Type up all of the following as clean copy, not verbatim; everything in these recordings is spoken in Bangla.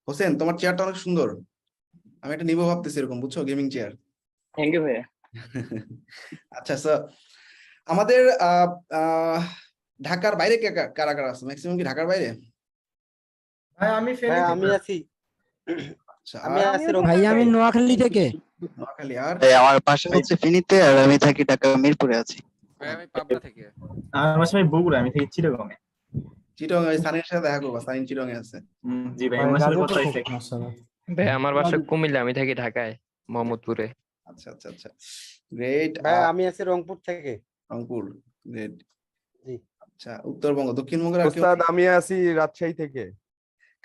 হোসেন, তোমার চেয়ারটা অনেক সুন্দর। আমি একটা নিবো ভাবতেছি এরকম, বুঝছো, গেমিং চেয়ার। থ্যাংক ইউ ভাইয়া। আচ্ছা স্যার, আমাদের ঢাকার বাইরে কারা কারা আছে? ম্যাক্সিমাম কি ঢাকার বাইরে? ভাই আমি ফেনী ভাই থেকে। আমি আছি। আচ্ছা, আমি আর আছি ভাই আমি নোয়াখালী থেকে। নোয়াখালী। আর আমার বাসা হচ্ছে ফেনীতে, আর আমি থাকি ঢাকা মিরপুরে আছি। আমি পাবনা থেকে। আমার বাসা ভাই বগুড়া, আমি থেকে চিটাগং এ। চিটং, সানির সাথে দেখা করবা, সানিন চিটং এ আছে। জি ভাই, আমার সাথে কথা হইছে। ভাই আমার বাসা কুমিল্লা, আমি থাকি ঢাকায় মোহাম্মদপুরে। আচ্ছা আচ্ছা আচ্ছা, গ্রেট। ভাই আমি আছি রংপুর থেকে। রংপুর, গ্রেট। জি। আচ্ছা, উত্তরবঙ্গ, দক্ষিণবঙ্গের আর কেউ? ওস্তাদ আমি আছি রাজশাহী থেকে।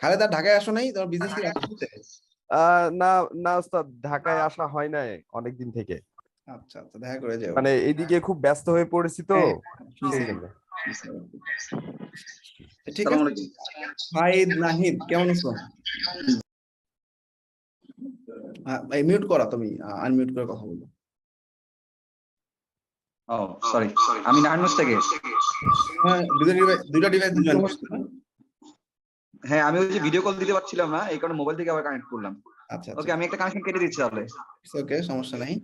খালেদা ঢাকায় আসো নাই? তোমার বিজনেস কি রাজশাহীতে? না না ওস্তাদ, ঢাকায় আসা হয় নাই অনেকদিন থেকে। আচ্ছা আচ্ছা, দেখা করে যাও। মানে এইদিকে খুব ব্যস্ত হয়ে পড়েছি তো। হ্যাঁ, সেই জন্য। ঠিক আছে। হাইদ নাহিদ, কেমন আছো? মিউট করা, তুমি আনমিউট করে কথা বলো। ও সরি, আমি নারায়ণগঞ্জ থেকে। হ্যাঁ, দুইটা ডিভাইস জয়েন করছো না? হ্যাঁ, আমি ওই যে ভিডিও কল দিতে পারছিলাম না, এই কারণে মোবাইল থেকে আবার কানেক্ট করলাম। আচ্ছা ওকে, আমি একটা কানেকশন কেটে দিচ্ছি তাহলে। ওকে, সমস্যা নাই।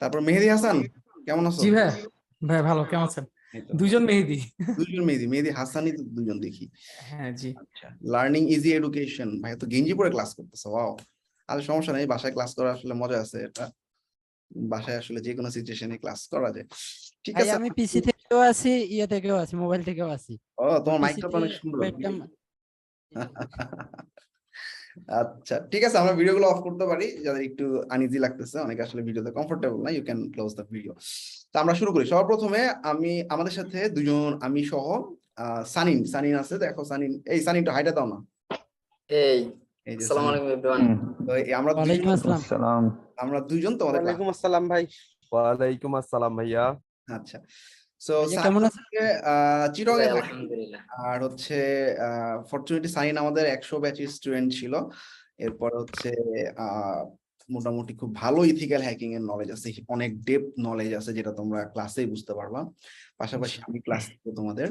তারপর মেহেদি হাসান, কেমন আছো? জি ভাই, ভাই ভালো, কেমন আছেন? এই তো, দুইজন মেহেদি। দুইজন মেহেদি, মেহেদি হাসানই তো দুজন দেখি। হ্যাঁ জি। আচ্ছা, লার্নিং ইজি এডুকেশন, ভাই তো গেঞ্জি পরে ক্লাস করতেছো, ওয়াও। আর সমস্যা নেই, বাসায় ক্লাস করা আসলে মজা আছে। এটা বাসায় আসলে যে কোনো সিচুয়েশনে ক্লাস করা যায়। ঠিক ভাই আছে। আমি পিসি থেকেও আছি, ইয়ে থেকেও আছি, মোবাইল থেকেও আছি। ও, তোমার PC মাইকটা তে অনেক সুন্দর। webcam। আচ্ছা, ঠিক আছে, আমরা ভিডিওগুলো অফ করতে পারি যাদের একটু আনইজি লাগতেছে, অনেকে আসলে ভিডিওতে কমফোর্টেবল না, you can close the video. তো আমরা শুরু করি। সবার প্রথমে আমাদের সাথে দুজন, আমি সহ সানিন আছে। দেখো সানিন, এই সানিন তো হাইটা দাও না। এই যে আসসালামু আলাইকুম এভরিওয়ান। তো আমরা ওয়ালাইকুম আসসালাম। আমরা দুজন তোমাদের ওয়ালাইকুম আসসালাম ভাই। ওয়ালাইকুম আসসালাম ভাইয়া। আচ্ছা, সো ভাইয়া কেমন আছেন? চিটং এ থাকে। আলহামদুলিল্লাহ। আর হচ্ছে ফরচুনেটলি সাইন আমাদের 100 ব্যাচের স্টুডেন্ট ছিল। এরপর হচ্ছে মোটামুটি খুব ভালো ইথিক্যাল হ্যাকিং এর নলেজ আছে, অনেক ডেপথ নলেজ আছে, যেটা তোমরা ক্লাসেই বুঝতে পারবা। পাশাপাশি আমি ক্লাস তোমাদের।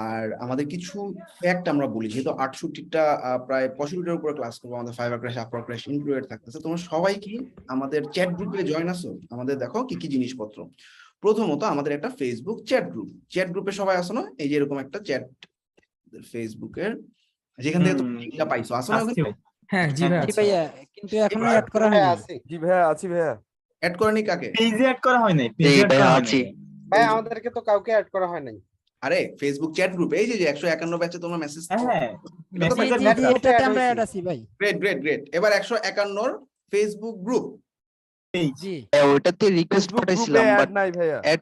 আর আমাদের কিছু ফ্যাক্ট আমরা বলি, যেহেতু 68টা প্রায় 65টার উপরে ক্লাস করবো, আমাদের ফাইবার ক্র্যাশ, আপার ক্র্যাশ ইনক্লুডেড থাকতেছে। তোমরা সবাই কি আমাদের চ্যাট গ্রুপে জয়েন আছো? আমাদের দেখো কি কি জিনিসপত্র। প্রথমত আমাদের একটা ফেসবুক চ্যাট গ্রুপে সবাই আসো না? এই যে এরকম একটা চ্যাট ফেসবুকের, যেখান থেকে তুমি লিংকটা পাইছো, আসো না? হ্যাঁ জি ভাই, জি আচ্ছা। ভাইয়া, কিন্তু এখনো অ্যাড করা হয়নি। আছি। জি ভাইয়া আছি ভাইয়া। অ্যাড করেনি কাকে? পেজে অ্যাড করা হয় নাই, এই পেজে অ্যাড ভাইয়া করা হয় আছি। নাই। ভাই আমাদেরকে তো কাউকে অ্যাড করা হয় নাই। আরে ফেসবুক চ্যাট গ্রুপে এই যে 151 ব্যাচে তোমরা মেসেজ। হ্যাঁ, জি মেসেঞ্জার জি জি, গ্রুপে এটাতে আমরা অ্যাড আছি ভাই। Great great great. এবার 151 ফেসবুক গ্রুপ। জি ওটাতে রিকোয়েস্ট ফেসবুক পাঠাইছিলাম, গ্রুপে বাট অ্যাড নাই ভাইয়া। অ্যাড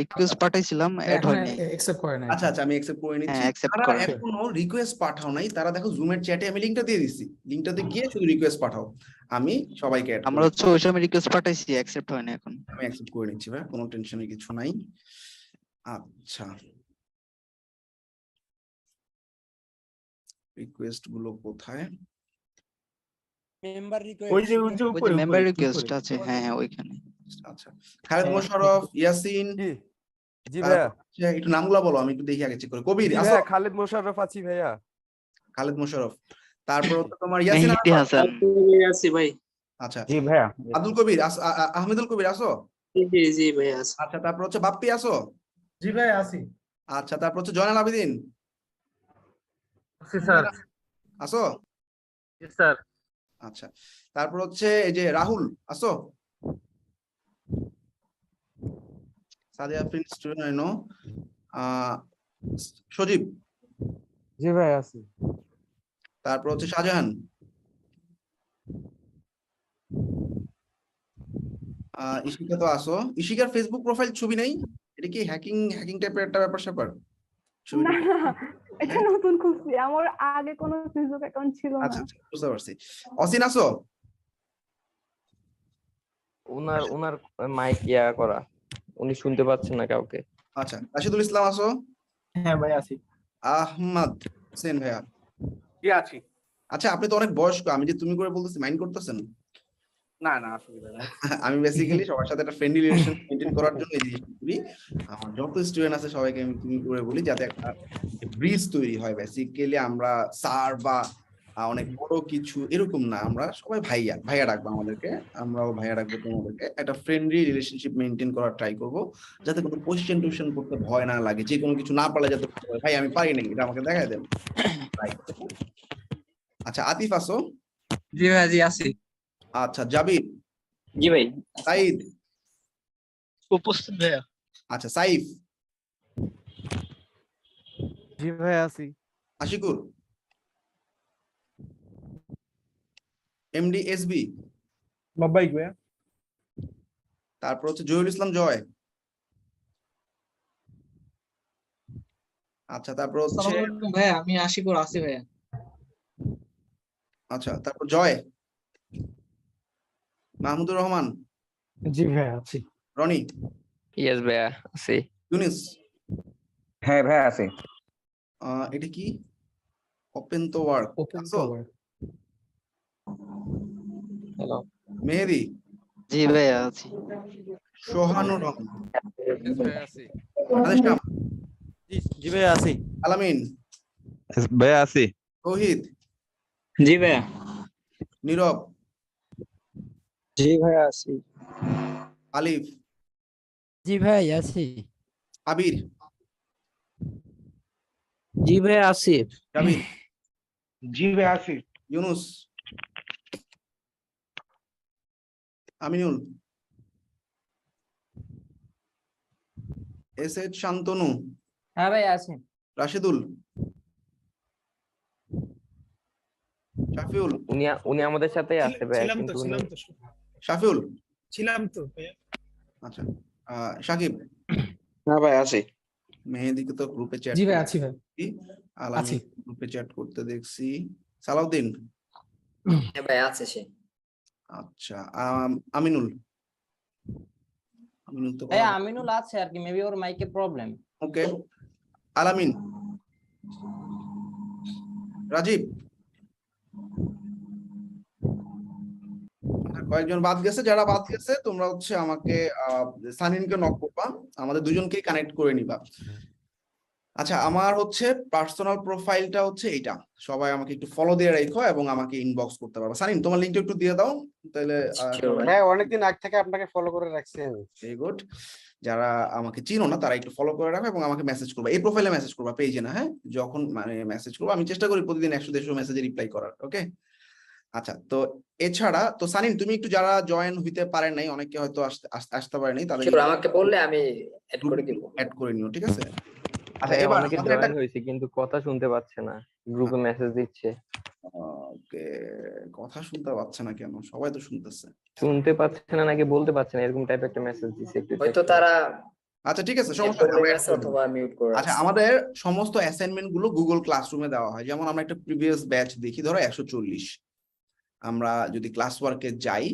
রিকোয়েস্ট পাঠাইছিলাম, অ্যাড এখন হয়নি। অ্যাকসেপ্ট করে নাই। আচ্ছা আচ্ছা, আমি অ্যাকসেপ্ট করে নিচ্ছি। হ্যাঁ, accept তারা করে। এখনো রিকোয়েস্ট পাঠাও নাই, তারা দেখো জুমের চ্যাটে আমি লিংকটা দিয়ে দিচ্ছি, লিংকটাতে গিয়ে শুধু রিকোয়েস্ট পাঠাও, আমি সবাইকে অ্যাড আমরা হচ্ছে ওই সময় রিকোয়েস্ট পাঠাইছি, অ্যাকসেপ্ট হয় না এখন। আমি অ্যাকসেপ্ট করে নিচ্ছি ভাই, কোনো টেনশনের কিছু নাই। আচ্ছা, রিকোয়েস্ট গুলো কোথায়? মেম্বার ওই রিকোয়েস্ট। যে ওই যে ওই উপরে যে মেম্বার উপরে, রিকোয়েস্ট উপরে। আছে, হ্যাঁ হ্যাঁ ওইখানে। আচ্ছা, খালেদ মোশাররফ, ইয়াসিন, জি জি ভাইয়া। আচ্ছা, একটু নামগুলো বলো, আমি একটু দেখি আগে চেক করে। কবির জি আসো? ভাইয়া, খালেদ মোশাররফ আছি ভাইয়া। খালেদ মোশাররফ। তারপর হচ্ছে তোমার ইয়াসিন মেহেদি হাসান। আছি ভাই। আচ্ছা, জি ভাইয়া। আব্দুল কবির আহমেদুল কবির আসো? জি জি ভাই আছি। আচ্ছা, তারপর হচ্ছে বাপ্পি আসো? জি ভাই আছি। আচ্ছা, তারপর হচ্ছে জয়নাল আবেদিন আছি স্যার। আসো? জি স্যার। আচ্ছা, তারপর হচ্ছে এই যে রাহুল আসো? Sadia Prince student I know. Sajib, জি ভাই আছি। তারপর হচ্ছে শাহজাহান, ইশিকা তো আসো? ইশিকার ফেসবুক প্রোফাইল ছবি নেই? এটা কি হ্যাকিং হ্যাকিং টাইপের একটা ব্যাপার স্যাপার? ছবি না নেই? না, এটা নতুন খুলছি, আমার আগে কোনো ফেসবুক অ্যাকাউন্ট ছিল আচ্ছা না। আচ্ছা, বুঝতে পারছি। অসিন আসো? ওনার মাইক ইয়া করা, উনি শুনতে পাচ্ছেন না কাউকে। আচ্ছা, রাশিদুল ইসলাম আসো? হ্যাঁ ভাই আছি। আহমদ হোসেন ভাইয়া? জি আছি। আচ্ছা, আপনি তো অনেক বয়স্ক, আমি যে তুমি করে বলতেছি, মাইন্ড করতেছেন? না না, অসুবিধা নাই। আমি বেসিক্যালি সবার সাথে একটা ফ্রেন্ডলি রিলেশন মেইনটেইন করার জন্য এই জিনিসটা করি। আমার যত স্টুডেন্ট আছে সবাইকে আমি তুমি করে বলি, যাতে একটা ব্রিজ তৈরি হয়। বেসিক্যালি আমরা স্যার বা অনেক বড় কিছু এরকম না, আমরা সবাই ভাইয়া ভাইয়া ডাকবো আমাদেরকে, আমরাও ভাইয়া ডাকবো তোমাদেরকে। একটা ফ্রেন্ডলি রিলেশনশিপ মেনটেন করার ট্রাই করব, যাতে কোনো কোশ্চেন টিউশন করতে ভয় না লাগে, যে কোনো কিছু না পারলে যাতে বলতে পারে, ভাই আমি পারি নাই, এটা আমাকে দেখায় দেন। Right. আচ্ছা আতিফ আসো? জি ভাই জি আছি। আচ্ছা জাবির? জি ভাই সাইদ? উপস্থিত ভাইয়া। আচ্ছা সাইফ? জি ভাই আছি। আশিকুর? MD SB? লব্বাইক ভাইয়া। তারপর হচ্ছে জহিরুল ইসলাম জয়? আচ্ছা তারপর হচ্ছে ভাইয়া আমি আশিকুর আছি ভাইয়া। আচ্ছা তারপর জয়? মাহমুদুর রহমান? জি ভাইয়া আছি। রনি? ইয়েস ভাইয়া আছি। ইউনিস? হ্যাঁ ভাই আছে। এটা কি? ওপেন তো ওয়ার্ক আছো? হ্যালো মেহেদি? জি ভাইয়া আছি। সোহানুর রহমান? জি ভাইয়া আছি। আলামিন? ভাই আছি। তৌহিদ? জি ভাইয়া। নীরব? জি ভাইয়া আছি। আলিফ? জি ভাই আছি। আবির? জি ভাইয়া আছি। জাবির? জি ভাই আছি। ইউনুস? আমিনুল? এসএড শান্তনু? হ্যাঁ ভাই আছি। রাশেদুল? শাফিউল? উনি আমাদের সাথেই আছে ভাইয়া, ছিলাম তো কিন্তু উনি ছিলাম তো শাফিউল? ছিলাম তো ভাইয়া। আচ্ছা সাকিব? হ্যাঁ ভাই আছি। মেহেদিকে তো গ্রুপে চ্যাট জি ভাই আছি ভাই। আলামিন আছি। গ্রুপে চ্যাট করতে দেখছি। সালাউদ্দিন? হ্যাঁ ভাই আছে সে। আচ্ছা আমিনুল? আমিনুল তো ভাইয়া আমিনুল আছে আর কি, মেবি ওর মাইকে প্রবলেম। ওকে। আলামিন? রাজীব? কয়েকজন বাদ গেছে, যারা বাদ গেছে তোমরা হচ্ছে আমাকে সানিনকে নক করবা, আমাদের দুজনকেই কানেক্ট করে নিবা। আচ্ছা আমার হচ্ছে পার্সোনাল প্রোফাইলটা হচ্ছে এইটা, সবাই আমাকে একটু ফলো দিয়ে রাখো এবং আমাকে ইনবক্স করতে পারবা। সানিন তোমার লিংকটা একটু দিয়ে দাও তাহলে। হ্যাঁ অনেকদিন আগ থেকে আপনাকে ফলো করে রাখছি আমি। Very good. যারা আমাকে চিনো না তারা একটু ফলো করে রাখো এবং আমাকে মেসেজ করবা, এই প্রোফাইলে মেসেজ করবা, পেজে না। হ্যাঁ যখন মানে মেসেজ করবো, আমি চেষ্টা করি প্রতিদিন 100-150 মেসেজে রিপ্লাই করার। ওকে আচ্ছা তো এছাড়া তো সানিন তুমি একটু যারা জয়েন হইতে পারে নাই, অনেকে হয়তো আসতে পারে নাই, তাদের আমাকে বললে আমি এড করে দিব। অ্যাড করে নিও, ঠিক আছে? আচ্ছা ভাইয়া এবার অনেকে আমাদের একটা জয়েন হয়েছে কিন্তু কথা শুনতে পাচ্ছে না, গ্রুপে মেসেজ দিচ্ছে। ওকে, কথা শুনতে পাচ্ছে না কেন? সবাই তো শুনতেছে। শুনতে পাচ্ছে না নাকি বলতে পারছে না, এরকম টাইপ একটা মেসেজ দিছে, একটু হয়তো তারা আচ্ছা ঠিক আছে, সমস্যা নেই, আমরা add করে দেব। অথবা মিউট করে আচ্ছা আমাদের সমস্ত অ্যাসাইনমেন্ট গুলো গুগল ক্লাসরুমে দেওয়া হয়। যেমন আমরা একটা প্রিভিয়াস ব্যাচ দেখি, ধরো 140, আমরা যদি ক্লাস ওয়ার্কে যাই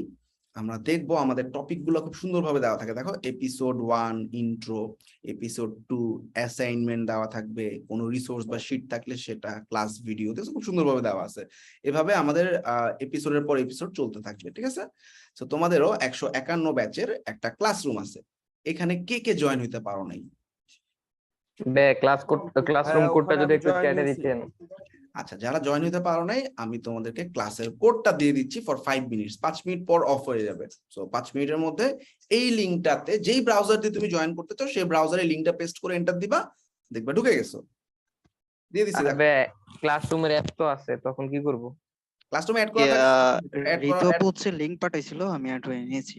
আমরা দেখবো আমাদের টপিক গুলো খুব সুন্দরভাবে দেওয়া থাকে। দেখো এপিসোড 1 ইন্ট্রো, এপিসোড 2 অ্যাসাইনমেন্ট দেওয়া থাকবে, কোনো রিসোর্স বা শিট থাকলে সেটা, ক্লাস ভিডিও খুব সুন্দরভাবে দেওয়া আছে। এভাবে আমাদের এপিসোডের পর এপিসোড চলতে থাকবে, ঠিক আছে? তো তোমাদেরও 151 ব্যাচের একটা ক্লাসরুম আছে, এখানে কে কে জয়েন হইতে পারো নাই? ক্লাসরুম কোডটা যদি একটু চ্যাটে দিতেন। আচ্ছা যারা জয়েন হতে পারো নাই, আমি তোমাদেরকে ক্লাসের কোডটা দিয়ে দিচ্ছি ফর 5 মিনিটস, 5 মিনিট পর অফ হয়ে যাবে। সো 5 মিনিটের মধ্যে এই লিংকটাতে, যেই ব্রাউজার দিয়ে তুমি জয়েন করতে চাও সেই ব্রাউজারে লিংকটা পেস্ট করে এন্টার দিবা, দেখবা ঢুকে গেছো। দিয়ে দিছি। ক্লাসরুমের অ্যাপ তো আছে, তখন কি করব? ক্লাসরুমে অ্যাড করা রিতপ হচ্ছে লিংক পাঠাইছিল, আমি অ্যাড হয়ে নিয়েছি।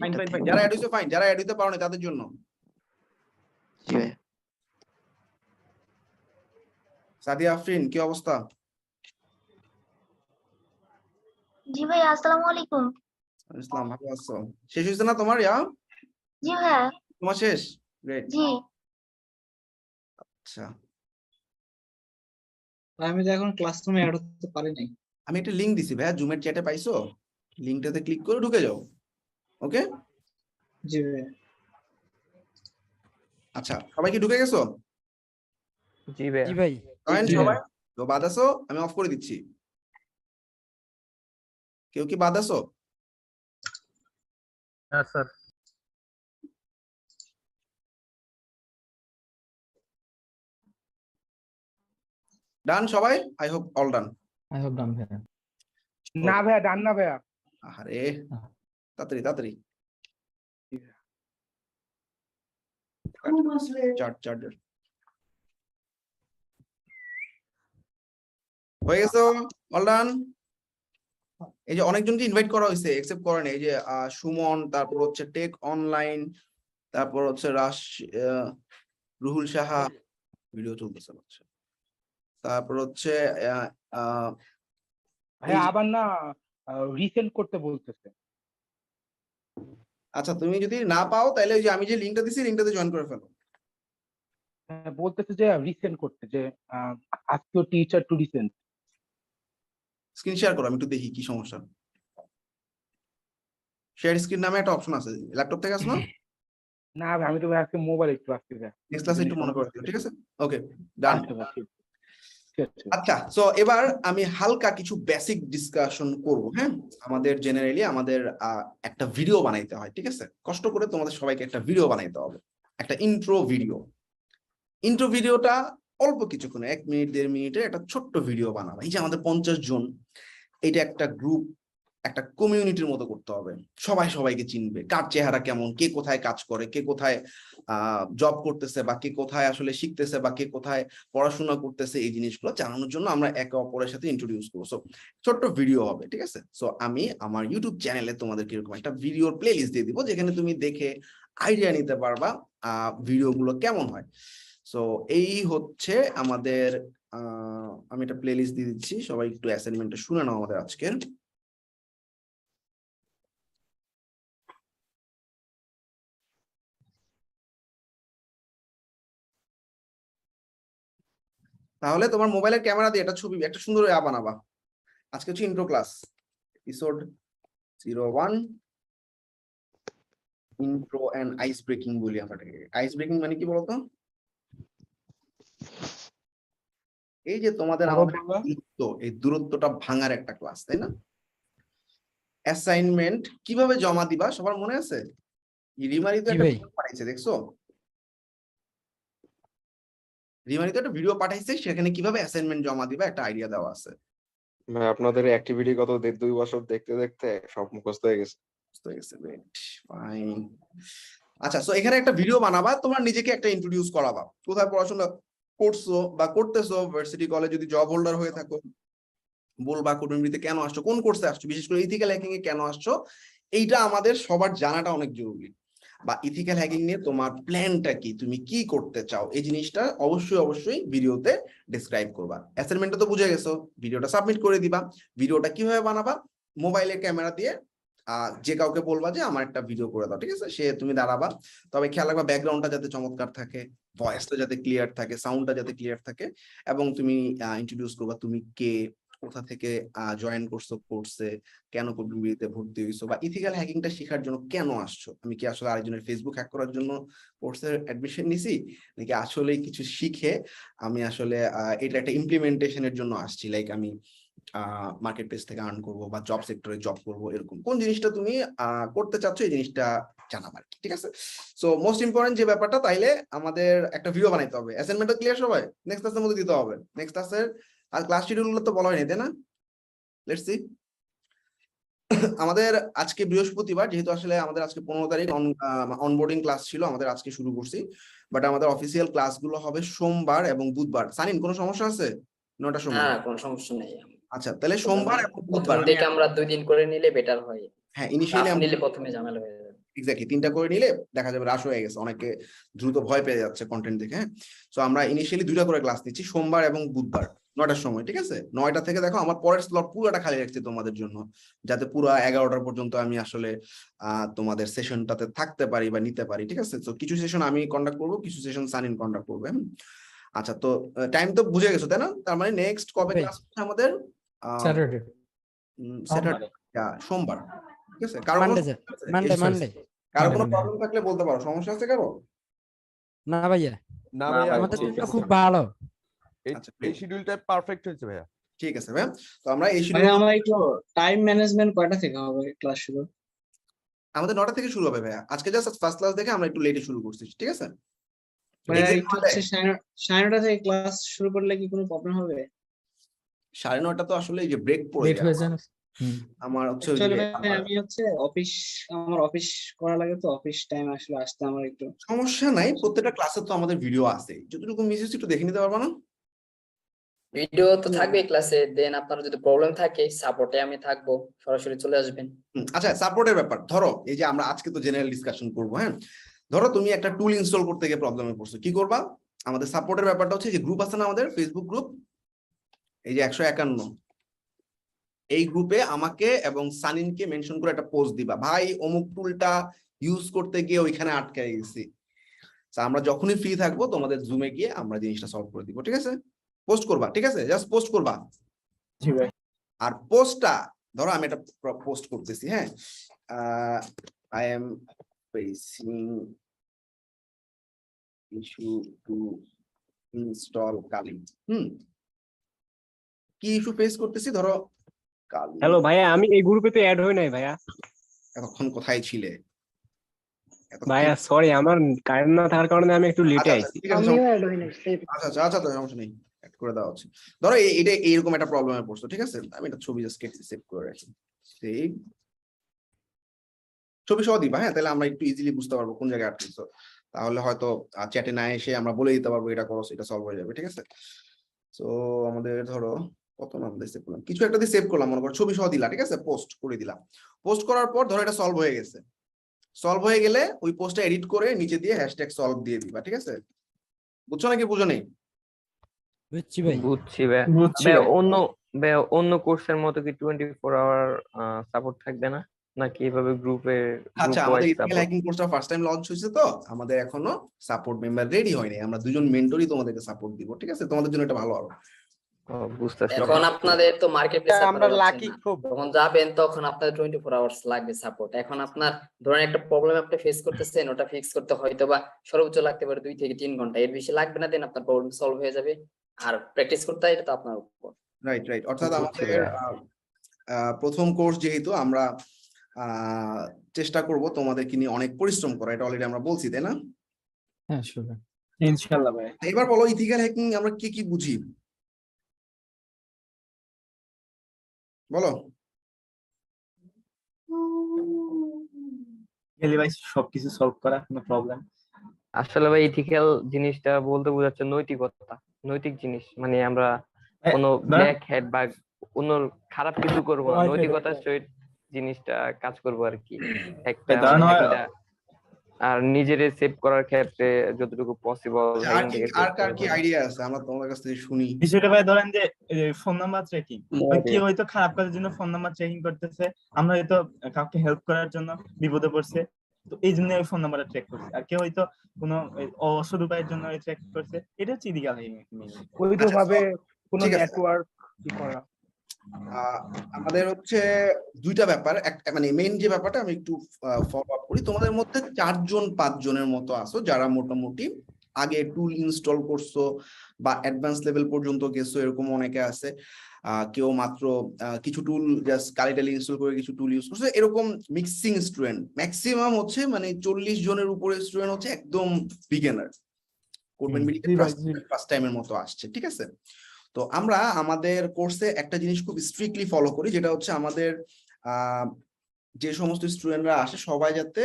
যারা অ্যাড হইছে ফাইন, যারা অ্যাড হইতে পারো না তাদের জন্য। জি ভাই। সাদিয়া আফরিন কি অবস্থা? জি ভাই আসসালামু আলাইকুম। ইসলাম ভালো আছো? শেষ হইছে না তোমার ইয়া? জি ভাইয়া। তোমার শেষ? গ্রেট। জি। আচ্ছা আমি তো এখন ক্লাসরুমে অ্যাড হতে পারি নাই। আমি একটা লিংক দিছি ভাইয়া, জুমের চ্যাটে পাইছো? লিংকটাতে ক্লিক করে ঢুকে যাও। ওকে জি ভাই। আচ্ছা সবাই কি ঢুকে গেছো? জি ভাই। জি ভাই। সবাই তো বাদ আছো? আমি অফ করে দিচ্ছি। কেউ কি বাদ আছো? হ্যাঁ স্যার। ডান সবাই? I hope all done. I hope done ভাইয়া। না ভাইয়া, ডান না ভাইয়া। আরে তাড়াতাড়ি তাড়াতাড়ি চার্জার হয়ে গেছে, অল ডান। এই যে অনেকজনকে ইনভাইট করা হয়েছে, একসেপ্ট করেন। এই যে সুমন, তারপর হচ্ছে টেক অনলাইন, তারপর হচ্ছে রুহুল সাহা, ভিডিও চলতেছে হচ্ছে, তারপর হচ্ছে ভাইয়া আবার না রিসেন্ড করতে বলতেছে। আচ্ছা তুমি যদি না পাও তাহলে ওই যে আমি যে লিঙ্কটা দিছি লিঙ্কটাতে জয়েন করে ফেলো। বলতেছে যে রিসেন্ড করতে, যে আজকে teacher to resend. Screen share করো, আমি একটু দেখি কি সমস্যা। শেয়ার স্ক্রিন নামে একটা অপশন আছে, ল্যাপটপ থেকে আসলো। না ভাই, আমি তো ভাই আজকে মোবাইল একটু আসছি ভাই। নেক্সট ক্লাসে একটু মনে করে দিও, ঠিক আছে? ওকে ডান। আচ্ছা ভাই, ঠিক আছে। আচ্ছা, সো এবার আমি হালকা কিছু বেসিক ডিসকাশন করব। হ্যাঁ, আমাদের জেনারেলি আমাদের একটা ভিডিও বানাইতে হয়, ঠিক আছে? কষ্ট করে তোমাদের সবাইকে একটা ভিডিও বানাইতে হবে, একটা ইন্ট্রো ভিডিও। ইন্ট্রো ভিডিওটা অল্প কিছুক্ষণ, 1 মিনিট 1.5 মিনিটের একটা ছোট্ট ভিডিও বানাবো। এই যে আমাদের 50 জন, এটা একটা গ্রুপ, একটা কমিউনিটির মতো করতে হবে। সবাই সবাইকে চিনবে, কার চেহারা কেমন, কে কোথায় কাজ করে, কে কোথায় জব করতেছে, বা কে কোথায় আসলে শিখতেছে, বা কে কোথায় পড়াশোনা করতেছে, এই জিনিসগুলো জানানোর জন্য আমরা একে অপরের সাথে ইন্ট্রোডিউস করবো। সো ছোট্ট ভিডিও হবে, ঠিক আছে? সো আমি আমার ইউটিউব চ্যানেলে তোমাদের কিরকম একটা ভিডিওর প্লে লিস্ট দিয়ে দিব, যেখানে তুমি দেখে আইডিয়া নিতে পারবা ভিডিওগুলো কেমন হয়। সো এই হচ্ছে আমাদের আমি একটা প্লে লিস্ট দিয়ে দিচ্ছি, সবাই একটু অ্যাসাইনমেন্টটা শুনে নাও আমাদের আজকের। তাহলে তোমার মোবাইলের ক্যামেরা দিয়ে একটা ছবি, একটা সুন্দর বানাবা। আজকে হচ্ছে intro class, episode 01, intro and ice breaking বলি আমরা এটাকে। আইস ব্রেকিং মানে কি বলতো? এই যে তোমাদের আমাদের দূরত্ব, এই দূরত্বটা ভাঙার একটা ক্লাস, তাই না? অ্যাসাইনমেন্ট কিভাবে জমা দিবা সবার মনে আছে? রিমারি তো একটা ভিডিও পাঠাইছে, দেখছো? রিমারি তো একটা ভিডিও পাঠাইছে, সেখানে কিভাবে অ্যাসাইনমেন্ট জমা দিবা একটা আইডিয়া দেওয়া আছে। ভাই আপনাদের অ্যাক্টিভিটি গত 1.5-2 বছর দেখতে দেখতে সব মুখস্থ হয়ে গেছে। আচ্ছা, সো এখানে একটা ভিডিও বানাবা, তোমার নিজেকে একটা ইন্ট্রোডিউস করাবা, কোথায় পড়াশোনা করছো বা করতেছো, ভার্সিটি কলেজ যদি জব হোল্ডার হয়ে থাকো বলবা কমিউনিটিতে কেন আসছো, কোন কোর্সে আসছো, বিশেষ করে ইথিক্যাল হ্যাকিং এ কেন আসছো। এইটা আমাদের সবার জানাটা অনেক জরুরি। বা ইথিক্যাল হ্যাকিং নিয়ে তোমার প্ল্যানটা কি, তুমি কি করতে চাও, এই জিনিসটা অবশ্যই অবশ্যই ভিডিওতে ডেসক্রাইব করবা। অ্যাসাইনমেন্টটা তো বুঝে গেছো, ভিডিওটা সাবমিট করে দিবা। ভিডিওটা কিভাবে বানাবা? মোবাইলের ক্যামেরা দিয়ে যে কাউকে বলবা যে আমার একটা ভিডিও করে দাও, ঠিক আছে? সে তুমি দাঁড়াবা, তবে খেয়াল রাখবা ব্যাকগ্রাউন্ডটা যাতে চমৎকার থাকে, ভয়েসটা যাতে ক্লিয়ার থাকে, সাউন্ডটা যাতে ক্লিয়ার থাকে, এবং তুমি ইন্ট্রোডিউস করবা তুমি কে, কোথা থেকে জয়েন করছো কোর্সে, কেন কমিউনিটিতে ভর্তি হইছো, বা ইথিক্যাল হ্যাকিংটা শেখার জন্য কেন আসছো। আমি কি আসলে আরেকজনের ফেসবুক হ্যাক করার জন্য কোর্সের অ্যাডমিশন নিছি, নাকি আসলেই কিছু শিখে আমি আসলে এটা একটা ইমপ্লিমেন্টেশনের জন্য আসছি, লাইক আমি মার্কেট প্লেস থেকে আর্ন করবো বা জব সেক্টরে জব করবো, এরকম কোন জিনিসটা তুমি করতে চাচ্ছ, এই জিনিসটা জানাবা আর কি, ঠিক আছে? সো মোস্ট ইম্পর্টেন্ট যে ব্যাপারটা, তাইলে আমাদের একটা ভিডিও বানাইতে হবে। অ্যাসাইনমেন্টটা ক্লিয়ার সবাই? নেক্সট ক্লাসের মধ্যে দিতে হবে। নেক্সট ক্লাসের আর ক্লাস শিডিউল গুলো তো বলা হয়নি, তাই না? Let's see. আমাদের আজকে বৃহস্পতিবার, যেহেতু আসলে আমাদের আজকে 15 তারিখ অনবোর্ডিং ক্লাস ছিল, আমাদের আজকে শুরু করছি, বাট আমাদের অফিসিয়াল ক্লাসগুলো হবে সোমবার এবং বুধবার। সানিন, কোনো সমস্যা আছে? 9টার সময়? না, কোনো সমস্যা নেই। আচ্ছা, তাহলে সোমবার এবং বুধবার দিকে আমরা 2 দিন করে নিলে বেটার হয়। হ্যাঁ, ইনিশিয়ালি আমরা নিলে প্রথমে ঝামেলা হয়ে যাবে। এক্স্যাক্টলি 3টা করে নিলে দেখা যাবে রাশ হয়ে গেছে, অনেকে দ্রুত ভয় পেয়ে যাচ্ছে কন্টেন্ট দেখে। হ্যাঁ, সো আমরা ইনিশিয়ালি 2টা করে ক্লাস নিচ্ছি, সোমবার এবং বুধবার 9টার সময়, ঠিক আছে? 9টা থেকে দেখো আমার পরের স্লট পুরোটা খালি রাখছি তোমাদের জন্য, যাতে পুরো 11টা পর্যন্ত আমি আসলে তোমাদের সেশনটাতে থাকতে পারি বা নিতে পারি, ঠিক আছে? তো কিছু সেশন আমি কন্ডাক্ট করবো, কিছু সেশন সানিন কন্ডাক্ট করবে। আচ্ছা, তো টাইম তো বুঝে গেছো তাই না? তার মানে নেক্সট কবে ক্লাস হচ্ছে আমাদের? স্যাটারডে। স্যাটারডে, সোমবার, ঠিক আছে? কারো কোনো প্রবলেম থাকলে বলতে পারো, সমস্যা আছে কারো? না ভাইয়া, না ভাইয়া, আমাদের তো খুব ভালো। এই শিডিউলটা পারফেক্ট হয়েছে ভাইয়া। ঠিক আছে ভাইয়া, তো আমরা এই মানে আমরা একটু টাইম ম্যানেজমেন্ট কয়টা থেকে হবে ক্লাস শুরু? আমাদের 9টা থেকে শুরু হবে ভাইয়া। আজকে জাস্ট ফার্স্ট ক্লাস দেখে আমরা একটু লেটে শুরু করছি, ঠিক আছে? মানে একটু হচ্ছে 9:30 থেকে ক্লাস শুরু করলে কি কোনো প্রবলেম হবে? 9:30 তো আসলে এই যে ব্রেক পড়ে লেট হয়ে যায় না? আমার হচ্ছে Actually ভাই আমি হচ্ছে আমার অফিস করা লাগে, তো অফিস টাইম আসলে আসতে আমার একটু সমস্যা নাই, প্রত্যেকটা ক্লাসে তো আমাদের ভিডিও আছে, যতটুকু মিস হচ্ছে একটু দেখে নিতে পারবা না? ভিডিও তো থাকবে ক্লাসে, দেন আপনার যদি প্রবলেম থাকে সাপোর্টে আমি থাকবো, সরাসরি চলে আসবেন। আচ্ছা, সাপোর্টের ব্যাপার ধরো, এই যে আমরা আজকে তো জেনারেল ডিসকাশন করবো, হ্যাঁ, ধরো তুমি একটা টুল ইনস্টল করতে গিয়ে প্রবলেমে পড়ছো, কি করবা? আমাদের সাপোর্টের ব্যাপারটা হচ্ছে যে গ্রুপ আছে না আমাদের ফেসবুক গ্রুপ, এই যে 151, এই গ্রুপে আমাকে এবং সানিনকে মেনশন করে একটা পোস্ট দিবা, ভাই অমুক টুলটা ইউজ করতে গিয়ে ওইখানে আটকে গেছি। আমরা যখনই ফ্রি থাকবো তোমাদের জুমে গিয়ে আমরা জিনিসটা সলভ করে দিব, ঠিক আছে? পোস্ট করবা, ঠিক আছে? জাস্ট পোস্ট করবা। জি ভাই। আর পোস্টটা ধরো আমি এটা পোস্ট করতেছি, হ্যাঁ, I am facing issue to install Kali. কি ইস্যু ফেস করতেছি? ধরো কালি। হ্যালো ভাইয়া, আমি এই গ্রুপে তো অ্যাড হই নাই ভাইয়া। এতক্ষণ কোথায় ছিলে? ভাইয়া সরি, আমার কারেন্ট না থাকার কারণে আমি একটু লেটে আইছি। আচ্ছা, তো সমস্যা নেই, অ্যাড করে দেওয়া হচ্ছে। ধরো এটা এইরকম একটা প্রবলেমে পড়ছো, ঠিক আছে? আমি একটা ছবি জাস্ট কেটে সেভ করে রাখি, সেভ ছবি সহ দিবা, হ্যাঁ, তাহলে আমরা একটু ইজিলি বুঝতে পারবো কোন জায়গায় আটকেছো। তাহলে হয়তো চ্যাটে না এসে আমরা বলে দিতে পারবো এটা করো, এটা সলভ হয়ে যাবে, ঠিক আছে? তো আমাদের ধরো কত নাম দিয়ে সেভ করলাম, কিছু একটা দিয়ে সেভ করলাম, মনে করো ছবি সহ দিলা, ঠিক আছে? পোস্ট করে দিলাম। পোস্ট করার পর ধরো এটা সলভ হয়ে গেছে, সলভ হয়ে গেলে ওই পোস্টটা এডিট করে নিচে দিয়ে হ্যাশট্যাগ সলভ দিয়ে দিবা, ঠিক আছে? বুঝছো নাকি বুঝো নেই? বুঝছি ভাই। অন্য কোর্সের মতো কি 24 আওয়ার সাপোর্ট থাকবে না, নাকি এভাবে গ্রুপে? আচ্ছা, আমাদের ইথিক্যাল হ্যাকিং কোর্সটা ফার্স্ট টাইম লঞ্চ হয়েছে, তো আমাদের এখনো সাপোর্ট মেম্বার রেডি হয়নি। আমরা দুজন মেন্টরই তোমাদেরকে সাপোর্ট দিব, ঠিক আছে? তোমাদের জন্য এটা ভালো হবে। বুঝতেছি। এখন আপনাদের তো মার্কেট প্লেস আমরা লাকি খুব। যখন যাবেন তখন আপনাদের 24 আওয়ার্স লাগবে সাপোর্ট। এখন আপনার ধরেন একটা প্রবলেম আপনি ফেস করতেছেন, ওটা ফিক্স করতে হয়তো বা সর্বোচ্চ লাগতে পারে 2 থেকে 3 ঘন্টা, এর বেশি লাগবে না, দেন আপনার প্রবলেম সলভ হয়ে যাবে। আর প্র্যাকটিস করতে হয়, এটা তো আপনার উপর। রাইট। অর্থাৎ আমাদের প্রথম কোর্স যেহেতু আমরা চেষ্টা করব তোমাদেরকে নিয়ে অনেক পরিশ্রম করা, এটা অলরেডি আমরা বলছি, তাই না? হ্যাঁ শিওর। ইনশাআল্লাহ ভাই। এবার বলো ইথিক্যাল হ্যাকিং আমরা কি বুঝি, বলো। গেলে ভাই সবকিছু সলভ করা, কোনো প্রবলেম। আসলে ভাই ইথিক্যাল জিনিসটা বলতে বোঝাচ্ছে নৈতিকতা, নৈতিক জিনিস, মানে আমরা কোনো ব্ল্যাক হ্যাট বা অন্য খারাপ কিছু করবো না, নৈতিকতার সহিত জিনিসটা কাজ করবো আর কি। একটা আর নিজেরে সেভ করার ক্ষেত্রে যতটুকু পসিবল। আর কার কি আইডিয়া আছে আমরা তোমাদের কাছ থেকে শুনি? বিষয়টা ভাই ধরেন যে ফোন নাম্বার ট্র্যাকিং, কি হয়তো খারাপ কাজের জন্য ফোন নাম্বার ট্র্যাকিং করতেছে, আমরা হয়তো কাউকে হেল্প করার জন্য বিপদে পড়ছে, তো এই জন্য ওই ফোন নাম্বারটা ট্র্যাক করছে। আর কেউ হয়তো কোনো অসৎ উপায়ের জন্য ট্র্যাক করছে, এটা হচ্ছে ইলিগাল হ্যাকিং। বৈধভাবে কোনো নেটওয়ার্ক কি করা। আমাদের হচ্ছে দুইটা ব্যাপার, মানে মেইন যে ব্যাপারটা আমি একটু ফলো আপ করি। তোমাদের মধ্যে 4-5 জনের মতো আছো যারা মোটামুটি আগে টুল ইনস্টল করছো বা অ্যাডভান্স লেভেল পর্যন্ত গেছো, এরকম অনেকে আছে। কেউ মাত্র কিছু টুল জাস্ট কালিটালি ইনস্টল করে কিছু টুল ইউজ করছে, এরকম মিক্সিং স্টুডেন্ট। ম্যাক্সিমাম হচ্ছে মানে 40 জনের উপরে স্টুডেন্ট হচ্ছে একদম বিগিনার, করবেন ফার্স্ট টাইমের মতো আসছে, ঠিক আছে? তো আমরা আমাদের কোর্সে একটা জিনিস খুব স্ট্রিক্টলি ফলো করি, যেটা হচ্ছে আমাদের যে সমস্ত স্টুডেন্টরা আসে সবাই যাতে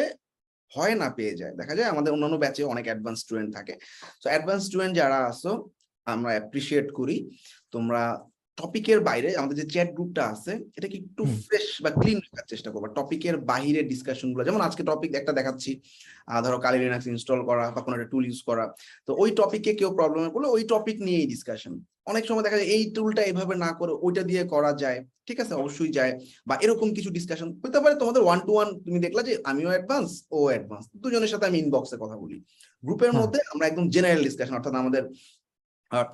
ভয় না পেয়ে যায়। দেখা যায় আমাদের অন্যান্য ব্যাচে অনেক অ্যাডভান্স স্টুডেন্ট থাকে, তো অ্যাডভান্স স্টুডেন্ট যারা আসো আমরা অ্যাপ্রিসিয়েট করি। তোমরা টপিকের বাইরে আমাদের যে চ্যাট গ্রুপটা আছে এটাকে একটু ফ্রেশ বা ক্লিন রাখার চেষ্টা করবা। টপিকের বাইরে ডিসকাশন গুলো, যেমন আজকে টপিক একটা দেখাচ্ছি, ধরো কালি লিনাক্স ইনস্টল করা বা কোনো একটা টুল ইউজ করা, তো ওই টপিকে কেউ প্রবলেমে পড়লে ওই টপিক নিয়েই ডিসকাশন। অনেক সময় দেখা যায় এই টুলটা এইভাবে না করে ওইটা দিয়ে করা যায়, ঠিক আছে? অবশ্যই যায়, বা এরকম কিছু ডিসকাশন হতে পারে। তোমাদের 1-to-1 তুমি দেখলা যে আমিও অ্যাডভান্স ও অ্যাডভান্স, দুজনের সাথে আমি ইনবক্সে কথা বলি। গ্রুপের মধ্যে আমরা একদম জেনারেল ডিসকাশন, অর্থাৎ আমাদের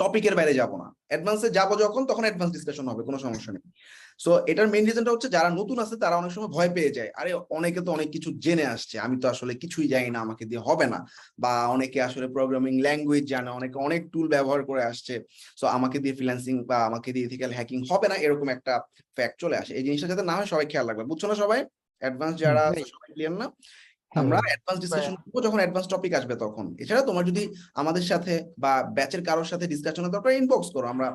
টপিকের বাইরে যাব না। অ্যাডভান্সে যাব যখন তখন অ্যাডভান্স ডিসকাশন হবে, কোনো সমস্যা নেই। সো এটার মেইন রিজনটা হচ্ছে যারা নতুন আছে তারা অনেক সময় ভয় পেয়ে যায়, আরে অনেকে তো অনেক কিছু জেনে আসছে, আমি তো আসলে কিছুই জানি না, আমাকে দিয়ে হবে না। বা অনেকে আসলে প্রোগ্রামিং ল্যাঙ্গুয়েজ জানে, অনেকে অনেক টুল ব্যবহার করে আসছে, সো আমাকে দিয়ে ফ্রিল্যান্সিং বা আমাকে দিয়ে ইথিক্যাল হ্যাকিং হবে না, এরকম একটা ফ্যাক্ট চলে আসে। এই জিনিসটা যাতে না হয় সবাই খেয়াল রাখবে, বুঝছো না সবাই? অ্যাডভান্স যারা আছে সবাই ক্লিয়ার না? আমরা অ্যাডভান্স ডিসকাশন করবো যখন অ্যাডভান্স টপিক আসবে তখন। এছাড়া তোমার যদি আমাদের সাথে বা ব্যাচের কারোর সাথে ডিসকাশনের দরকার ইনবক্স করো, আমরা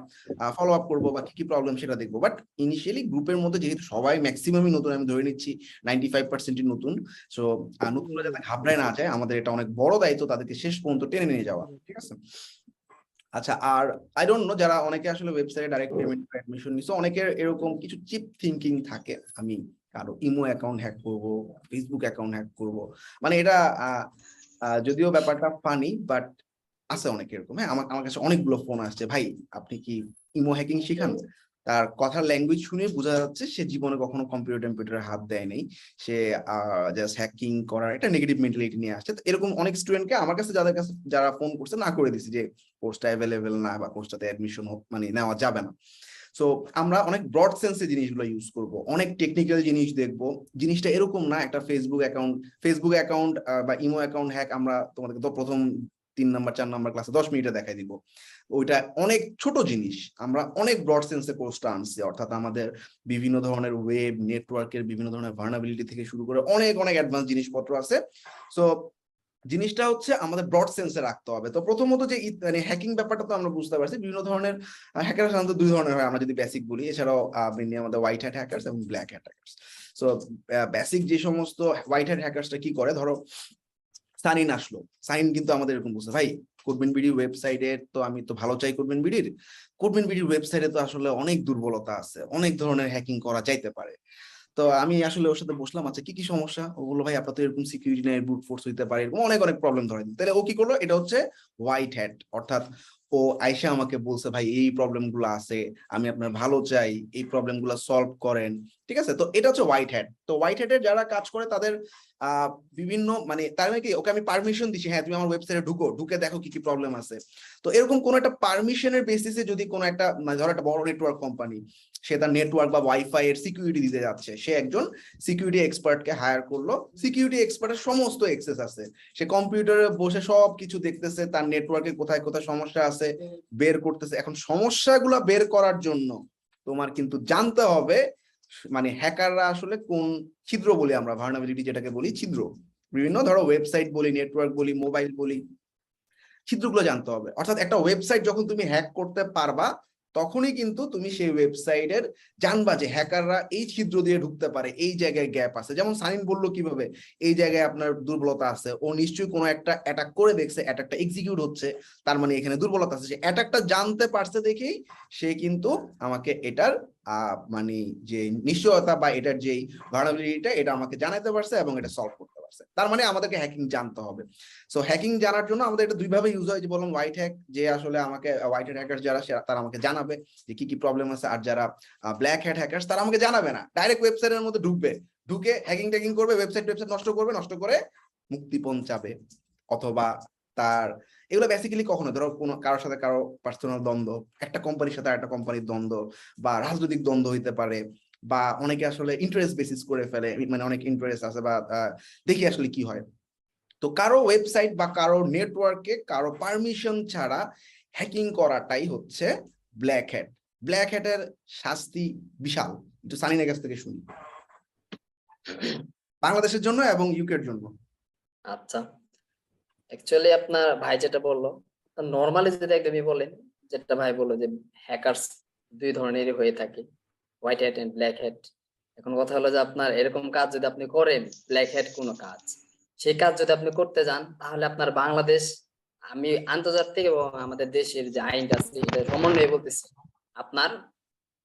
ফলো আপ করবো বা কি কি প্রবলেম সেটা দেখবো। বাট ইনিশিয়ালি গ্রুপের মধ্যে যেহেতু সবাই ম্যাক্সিমামই নতুন, আমি ধরে নিচ্ছি 95% নতুন, সো নতুনরা যাতে ঘাবড়ায় না যায়, আমাদের এটা অনেক বড় দায়িত্ব তাদেরকে শেষ পর্যন্ত টেনে নিয়ে যাওয়া, ঠিক আছে? আচ্ছা, আর আই ডোন্ট নো যারা অনেকে আসলে ওয়েবসাইটে ডাইরেক্ট পেমেন্ট অ্যাডমিশন নিছে, অনেকের এরকম কিছু চিপ থিংকিং থাকে, আমি কারো ইমো অ্যাকাউন্ট হ্যাক করব, ফেসবুক অ্যাকাউন্ট হ্যাক করব, মানে এটা যদিও ব্যাপারটা ফানি, বাট আছে অনেক এরকম। হ্যাঁ, আমার কাছে অনেকগুলো ফোন আসছে, ভাই আপনি কি ইমো হ্যাকিং শিখান? তার কথার ল্যাঙ্গুয়েজ শুনে বোঝা যাচ্ছে সে জীবনে কখনো কম্পিউটারে হাত দেয় নাই, সে জাস্ট হ্যাকিং করার একটা নেগেটিভ মেন্টালিটি নিয়ে আসছে। তো এরকম অনেক স্টুডেন্টকে আমার কাছে যারা ফোন করছে না করে দিছি যে কোর্সটা অ্যাভেলেবেল না বা কোর্সটাতে অ্যাডমিশন মানে নেওয়া যাবে না। সো আমরা অনেক ব্রড সেন্সে জিনিসগুলো ইউজ করব, অনেক টেকনিক্যাল জিনিস দেখবো। জিনিসটা এরকম না একটা ফেসবুক অ্যাকাউন্ট বা ইমো অ্যাকাউন্ট হ্যাক আমরা তোমাদেরকে তো প্রথম 3 নাম্বার 4 নাম্বার ক্লাসে 10 মিনিটে দেখাই দিব। ওইটা অনেক ছোট জিনিস, আমরা অনেক ব্রড সেন্সে কোর্সটা আনছি, অর্থাৎ আমাদের বিভিন্ন ধরনের ওয়েব নেটওয়ার্কের বিভিন্ন ধরনের ভার্নাবিলিটি থেকে শুরু করে অনেক অনেক অ্যাডভান্স জিনিসপত্র আছে। সো জিনিসটা হচ্ছে আমাদের ব্রড সেন্সে রাখতে হবে। তো প্রথমত যে মানে হ্যাকিং ব্যাপারটা তো আমরা বুঝতে পারছি, বিভিন্ন ধরনের হ্যাকার সাধারণত 2 ধরনের হয়, আমরা যদি বেসিক বলি। এছাড়াও মেইনলি আমাদের হোয়াইট হ্যাট হ্যাকার্স এবং black hat hackers. So basic যে সমস্ত হোয়াইট হ্যাট হ্যাকার্সটা কি করে, ধরো সাইন আসলো, সাইন কিন্তু আমাদের এরকম বুঝতে, ভাই কোডবিন বিডি ওয়েবসাইটে তো আমি তো ভালো চাই, কোডবিন বিডির ওয়েবসাইটে তো আসলে অনেক দুর্বলতা আছে, অনেক ধরনের হ্যাকিং করা যাইতে পারে। তো আমি আসলে ওর সাথে বসলাম, আচ্ছা কি কি সমস্যা? ও বললো ভাই আপনার তো এরকম সিকিউরিটি নাই, ব্রুট ফোর্স হইতে পারে, এরকম অনেক অনেক প্রবলেম ধরে দিন। তাহলে ও কি করলো, এটা হচ্ছে হোয়াইট হ্যাট, অর্থাৎ ও আইসা আমাকে বলছে ভাই এই প্রবলেম গুলো আছে, আমি আপনার ভালো চাই, এই প্রবলেম গুলো সলভ করেন, ঠিক আছে? তো এটা হচ্ছে হোয়াইট হ্যাট। তো হোয়াইট হ্যাটের যারা কাজ করে তাদের বিভিন্ন মানে তার মানে কি, ওকে আমি পারমিশন দিচ্ছি, হ্যাঁ তুমি আমার ওয়েবসাইটে ঢুকে দেখো কি কি প্রবলেম আছে। তো এরকম কোন একটা পারমিশনের বেসিসে যদি কোনো একটা ধরো একটা বড় নেটওয়ার্ক কোম্পানি, সে তার নেটওয়ার্ক বা ওয়াইফাই এর সিকিউরিটি দিতে যাচ্ছে, সে একজন সিকিউরিটি এক্সপার্টকে হায়ার করলো, সিকিউরিটি এক্সপার্টের সমস্ত অ্যাক্সেস আছে, সে কম্পিউটারে বসে সব কিছু দেখতেছে, তার নেটওয়ার্কে কোথায় কোথায় সমস্যা আছে বের করতেছে। এখন সমস্যাগুলো বের করার জন্য তোমার কিন্তু জানতে হবে মানে হ্যাকাররা আসলে কোন ছিদ্র বলি আমরা, ভার্নাবিলিটি যেটাকে বলি ছিদ্র, বিভিন্ন ধরো ওয়েবসাইট বলি, নেটওয়ার্ক বলি, মোবাইল বলি, ছিদ্রগুলো জানতে হবে। অর্থাৎ একটা ওয়েবসাইট যখন তুমি হ্যাক করতে পারবা তখনই কিন্তু তুমি সেই ওয়েবসাইটের জানবা যে হ্যাকাররা এই ছিদ্র দিয়ে ঢুকতে পারে, এই জায়গায় গ্যাপ আছে। যেমন সানিন বললো কিভাবে এই জায়গায় আপনার দুর্বলতা আছে, ও নিশ্চয়ই কোনো একটা অ্যাটাক করে দেখছে, অ্যাটাকটা এক্সিকিউট হচ্ছে, তার মানে এখানে দুর্বলতা আছে। সে অ্যাটাকটা জানতে পারছে দেখেই সে কিন্তু আমাকে এটার মানে যে নিশ্চয়তা বা এটার যেই ভার্নাবিলিটিটা এটা আমাকে জানাতে পারছে এবং এটা সলভ করতে পারছে। তার মানে আমাদেরকে হ্যাকিং জানতে হবে। সো হ্যাকিং জানার জন্য আমাদের এটা দুইভাবে ইউজ হয়, যে বললাম হোয়াইট হ্যাক, যে আসলে আমাকে হোয়াইট হ্যাট হ্যাকার যারা তারা আমাকে জানাবে যে কি কি প্রবলেম আছে, আর যারা ব্ল্যাক হ্যাট হ্যাকার্স তারা আমাকে জানাবে না, ডাইরেক্ট ওয়েবসাইটের মধ্যে ঢুকে হ্যাকিং করবে, ওয়েবসাইট নষ্ট করে মুক্তিপণ চাবে, অথবা তার এগুলো বেসিক্যালি কখনো ধরো কোনো কারোর সাথে কারো পার্সোনাল দ্বন্দ্ব, একটা কোম্পানির সাথে একটা কোম্পানির দ্বন্দ্ব, বা রাজনৈতিক দ্বন্দ্ব হইতে পারে, বা অনেকে আসলে ইন্টারেস্ট বেসিস করে ফেলে, মানে অনেক ইন্টারেস্ট আছে, বা দেখি আসলে কি হয়। তো কারো ওয়েবসাইট বা কারো নেটওয়ার্কে কারো পারমিশন ছাড়া হ্যাকিং করাটাই হচ্ছে ব্ল্যাক হ্যাট। ব্ল্যাক হ্যাটের শাস্তি বিশাল, একটু সানিনের কাছ থেকে শুনি বাংলাদেশের জন্য এবং ইউকের জন্য। আচ্ছা, অ্যাকচুয়ালি আপনার ভাই যেটা বললো, নর্মালি যদি একদমই বলেন, যেটা ভাই বললো যে হ্যাকারস 2 ধরনেরই হয়ে থাকে, white hat and black hat. এখন কথা হলো যে আপনার এরকম কাজ যদি আপনি করেন, ব্ল্যাক হ্যাট কোনো কাজ, সেই কাজ যদি আপনি করতে যান, তাহলে আপনার বাংলাদেশ, আমি আন্তর্জাতিক এবং আমাদের দেশের যে আইনটা আছে এটা সমন্বয়ে বলতেছি, আপনার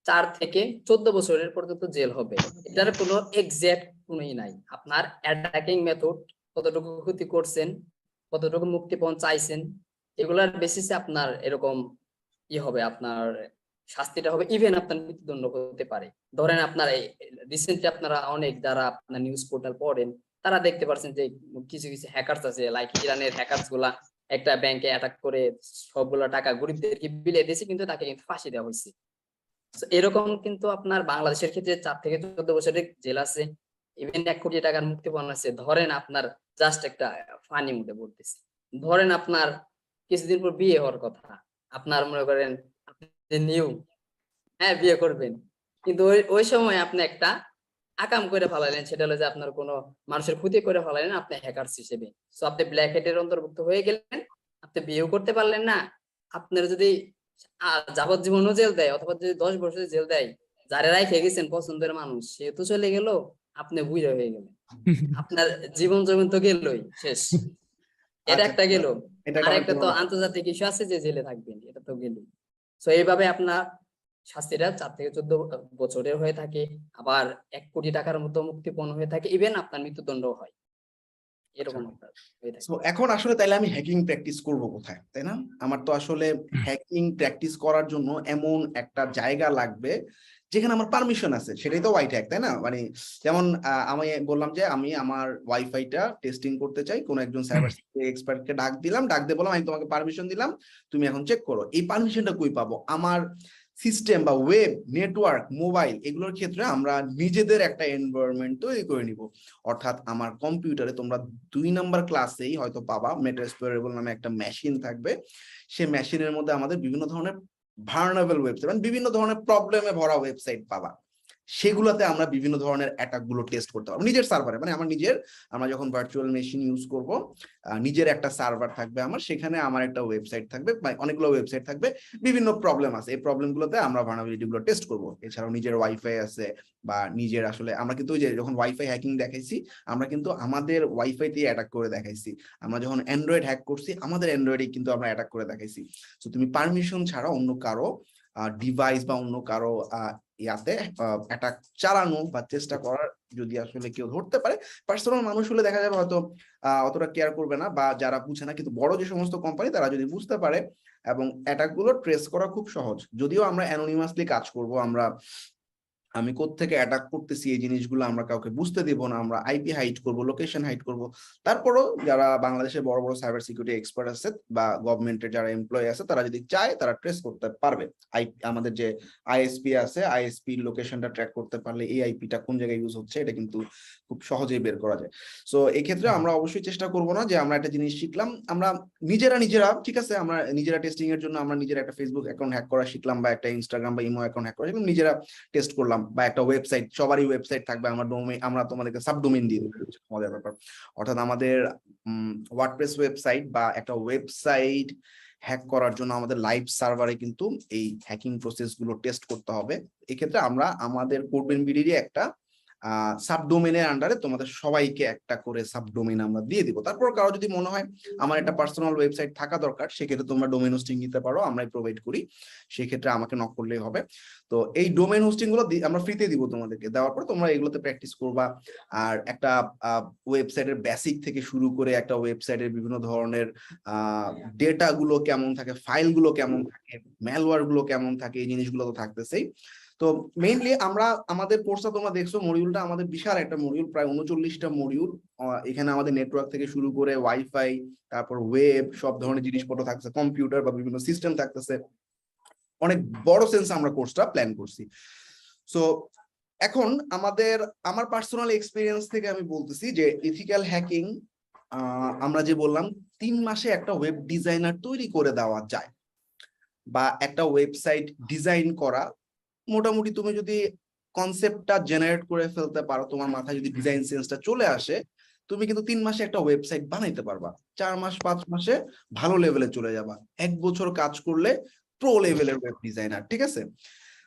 4 থেকে 14 বছরের পর্যন্ত জেল হবে। এটার কোনো এক্সাক্ট কোনোই নাই। আপনার অ্যাটাকিং মেথড, কতটুকু ক্ষতি করছেন, কতটুকু মুক্তিপণ চাইছেন, এগুলার বেসিসে আপনার এরকম হবে, আপনার শাস্তিটা হবে, ইভেন আপনার মৃত্যুদণ্ড হতে পারে। ধরেন আপনার রিসেন্টলি আপনারা অনেক যারা আপনার নিউজ পোর্টাল পড়েন তারা দেখতে পাচ্ছেন যে কিছু কিছু হ্যাকার্স আছে, লাইক ইরানের হ্যাকার্স গুলা একটা ব্যাংকে অ্যাটাক করে সবগুলা টাকা গরিবদেরকে বিলিয়ে দিয়েছে, কিন্তু তাকে কিন্তু ফাঁসি দেওয়া হয়েছে। এরকম কিন্তু আপনার বাংলাদেশের ক্ষেত্রে 4 থেকে 14 বছরের জেল আছে, ইভেন 1 কোটি টাকার মুক্তিপণ আছে। ধরেন আপনার জাস্ট একটা ফানি মুডে বলতেছি, ধরেন আপনার কিছুদিন পর বিয়ে হওয়ার কথা, আপনার মনে করেন আপনি নিউ বিয়ে করবেন, কিন্তু ওই সময় আপনি একটা আকাম করে ফেলাইলেন, সেটা হলো যে আপনার কোনো মানুষের ক্ষতি করে ফেলাইলেন আপনি হ্যাকার্স হিসেবে। সো আপনি ব্ল্যাক হেডের অন্তর্ভুক্ত হয়ে গেলেন, আপনি বিয়েও করতে পারলেন না। আপনার যদি যাবজ্জীবনও জেল দেয় অথবা যদি 10 বছর জেল দেয়, যারা রেখে গেছেন পছন্দের মানুষ সে তো চলে গেল, আপনি বুইড়া হয়ে গেলেন, আপনার জীবন জমিন তো গেলই, শেষ। এটা আচ্ছা, একটা গেল। এটা আর একটা তো আন্তর্জাতিক ইস্যু আছে যে জেলে থাকবেন, এটা তো গেল। তো এইভাবে আপনার শাস্তিটা 4 থেকে 14 বছরের হয়ে থাকে, আবার 1 কোটি টাকার মতো মুক্তিপণ হয়ে থাকে, ইভেন আপনার মৃত্যুদণ্ড হয়, এরকম একটা হয়ে থাকে। So, এখন আসলে তাইলে আমি হ্যাকিং প্র্যাকটিস করব কোথায়, তাই না? আমার তো আসলে হ্যাকিং প্র্যাকটিস করার জন্য এমন একটা জায়গা লাগবে যেখানে আমার পারমিশন আছে, সেটাই তো হোয়াইট হ্যাক, তাই না? মানে যেমন আমি বললাম যে আমি আমার ওয়াইফাইটা টেস্টিং করতে চাই, কোন একজন সাইবার সিকিউরিটি এক্সপার্টকে ডাক দিয়ে বললাম আমি তোমাকে পারমিশন দিলাম, তুমি এখন চেক করো। এই পারমিশনটা কই পাবো? আমার সিস্টেম বা ওয়েব নেটওয়ার্ক মোবাইল এগুলোর ক্ষেত্রে আমরা নিজেদের একটা এনভায়রনমেন্ট তৈরি করে নিব। অর্থাৎ আমার কম্পিউটারে তোমরা 2 নাম্বার ক্লাসেই হয়তো পাবা মেটাস্পোরেবল নামে একটা মেশিন থাকবে। সেই মেশিনের মধ্যে আমাদের বিভিন্ন ধরনের ভার্নেবল ওয়েবসাইট, মানে বিভিন্ন ধরনের প্রবলেমে ভরা ওয়েবসাইট পাবা। সেগুলোতে আমরা বিভিন্ন ধরনের অ্যাটাক গুলো টেস্ট করতে পারবো নিজের সার্ভারে, মানে আমরা যখন ভার্চুয়াল মেশিন ইউজ করব, নিজের একটা সার্ভার থাকবে আমার, সেখানে আমার একটা ওয়েবসাইট থাকবে, অনেকগুলো ওয়েবসাইট থাকবে, বিভিন্ন প্রবলেম আছে, এই প্রবলেমগুলোতে আমরা ভার্নাবিলিটি গুলো টেস্ট করব। এছাড়াও নিজের ওয়াইফাই আছে বা নিজের আসলে আমরা কিন্তু যে যখন ওয়াইফাই হ্যাকিং দেখাইছি, আমরা কিন্তু আমাদের ওয়াইফাই দিয়ে অ্যাটাক করে দেখাইছি। আমরা যখন অ্যান্ড্রয়েড হ্যাক করছি, আমাদের অ্যান্ড্রয়েডে কিন্তু আমরা অ্যাটাক করে দেখাইছি। তো তুমি পারমিশন ছাড়া অন্য কারো ডিভাইস বা অন্য কারো ইয়াতে অ্যাটাক চালানো বা চেষ্টা করার যদি আসলে কেউ ধরতে পারে, পার্সোনাল মানুষ হলে দেখা যাবে হয়তো অতটা কেয়ার করবে না, বা যারা বুঝে না, কিন্তু বড় যে সমস্ত কোম্পানি তারা যদি বুঝতে পারে, এবং অ্যাটাক গুলো ট্রেস করা খুব সহজ। যদিও আমরা অ্যানোনিমাসলি কাজ করব, আমি কোত্থেকে অ্যাটাক করতেছি এই জিনিসগুলো আমরা কাউকে বুঝতে দিব না, আমরা আইপি হাইড করব, লোকেশন হাইড করব। তারপরও যারা বাংলাদেশে বড় বড় সাইবার সিকিউরিটি এক্সপার্ট আছে বা গভর্নমেন্টের যারা এমপ্লয়ি আছে, তারা যদি চায় তারা ট্রেস করতে পারবে। আমাদের যে আইএসপি আছে, আইএসপি লোকেশনটা ট্র্যাক করতে পারলে এই আইপিটা কোন জায়গায় ইউজ হচ্ছে এটা কিন্তু খুব সহজেই বের করা যায়। সো এই ক্ষেত্রে আমরা অবশ্যই চেষ্টা করব না যে আমরা একটা জিনিস শিখলাম, আমরা নিজেরা ঠিক আছে, আমরা নিজেরা টেস্টিং এর জন্য আমরা নিজেরা একটা ফেসবুক অ্যাকাউন্ট হ্যাক করা শিখলাম, বা একটা ইনস্টাগ্রাম বা ইমো অ্যাকাউন্ট হ্যাক করা শিখলাম, নিজেরা টেস্ট করলাম, বা একটা ওয়েবসাইট, সবারই ওয়েবসাইট থাকবে, আমরা তোমাদেরকে সাবডোমেইন দিয়ে দেবো, মজার ব্যাপার। অর্থাৎ আমাদের ওয়ার্ডপ্রেস ওয়েবসাইট বা একটা ওয়েবসাইট হ্যাক করার জন্য আমাদের লাইভ সার্ভারে কিন্তু এই হ্যাকিং প্রসেস গুলো টেস্ট করতে হবে। এক্ষেত্রে আমরা আমাদের কোডবেনবিডির একটা সাবডোমেনের আন্ডারে তোমাদের সবাইকে একটা করে সাবডোমেন আমরা দিয়ে দিব। তারপর কারো যদি মনে হয় আমার একটা পার্সোনাল ওয়েবসাইট থাকা দরকার, সেক্ষেত্রে তোমরা ডোমেন হোস্টিং নিতে পারো, আমরাই প্রোভাইড করি, সেক্ষেত্রে আমাকে নক করলেই হবে। তো এই ডোমেন হোস্টিং গুলো আমরা ফ্রিতে দিব তোমাদেরকে, দেওয়ার পর তোমরা এগুলোতে প্র্যাকটিস করবা। আর একটা ওয়েবসাইটের বেসিক থেকে শুরু করে একটা ওয়েবসাইটের বিভিন্ন ধরনের ডেটা গুলো কেমন থাকে, ফাইল গুলো কেমন থাকে, ম্যালওয়্যার গুলো কেমন থাকে, এই জিনিসগুলো তো থাকতেছেই। তো মেইনলি আমাদের কোর্সটা তোমরা দেখছো, মডিউলটা আমাদের বিশাল একটা মডিউল, প্রায় 39টা মডিউল। এখানে আমাদের নেটওয়ার্ক থেকে শুরু করে ওয়াইফাই, তারপর ওয়েব, সব ধরনের জিনিসপত্র থাকছে, কম্পিউটার বা বিভিন্ন সিস্টেম থাকতেছে, অনেক বড় সেন্স আমরা কোর্সটা প্ল্যান করছি। সো এখন আমার পার্সোনাল এক্সপিরিয়েন্স থেকে আমি বলতেছি যে ইথিক্যাল হ্যাকিং, আমরা যে বললাম 3 মাসে একটা ওয়েব ডিজাইনার তৈরি করে দেওয়া যায়, বা একটা ওয়েবসাইট ডিজাইন করা মোটামুটি তুমি যদি কনসেপ্টটা জেনারেট করে ফেলতে পারো, তোমার মাথায় যদি ডিজাইন সেন্সটা চলে আসে, তুমি কিন্তু 3 মাসে একটা ওয়েবসাইট বানাইতে পারবা। 4 মাস 5 মাসে ভালো লেভেলে চলে যাবা। 1 বছর কাজ করলে প্রো লেভেলের ওয়েব ডিজাইনার, ঠিক আছে,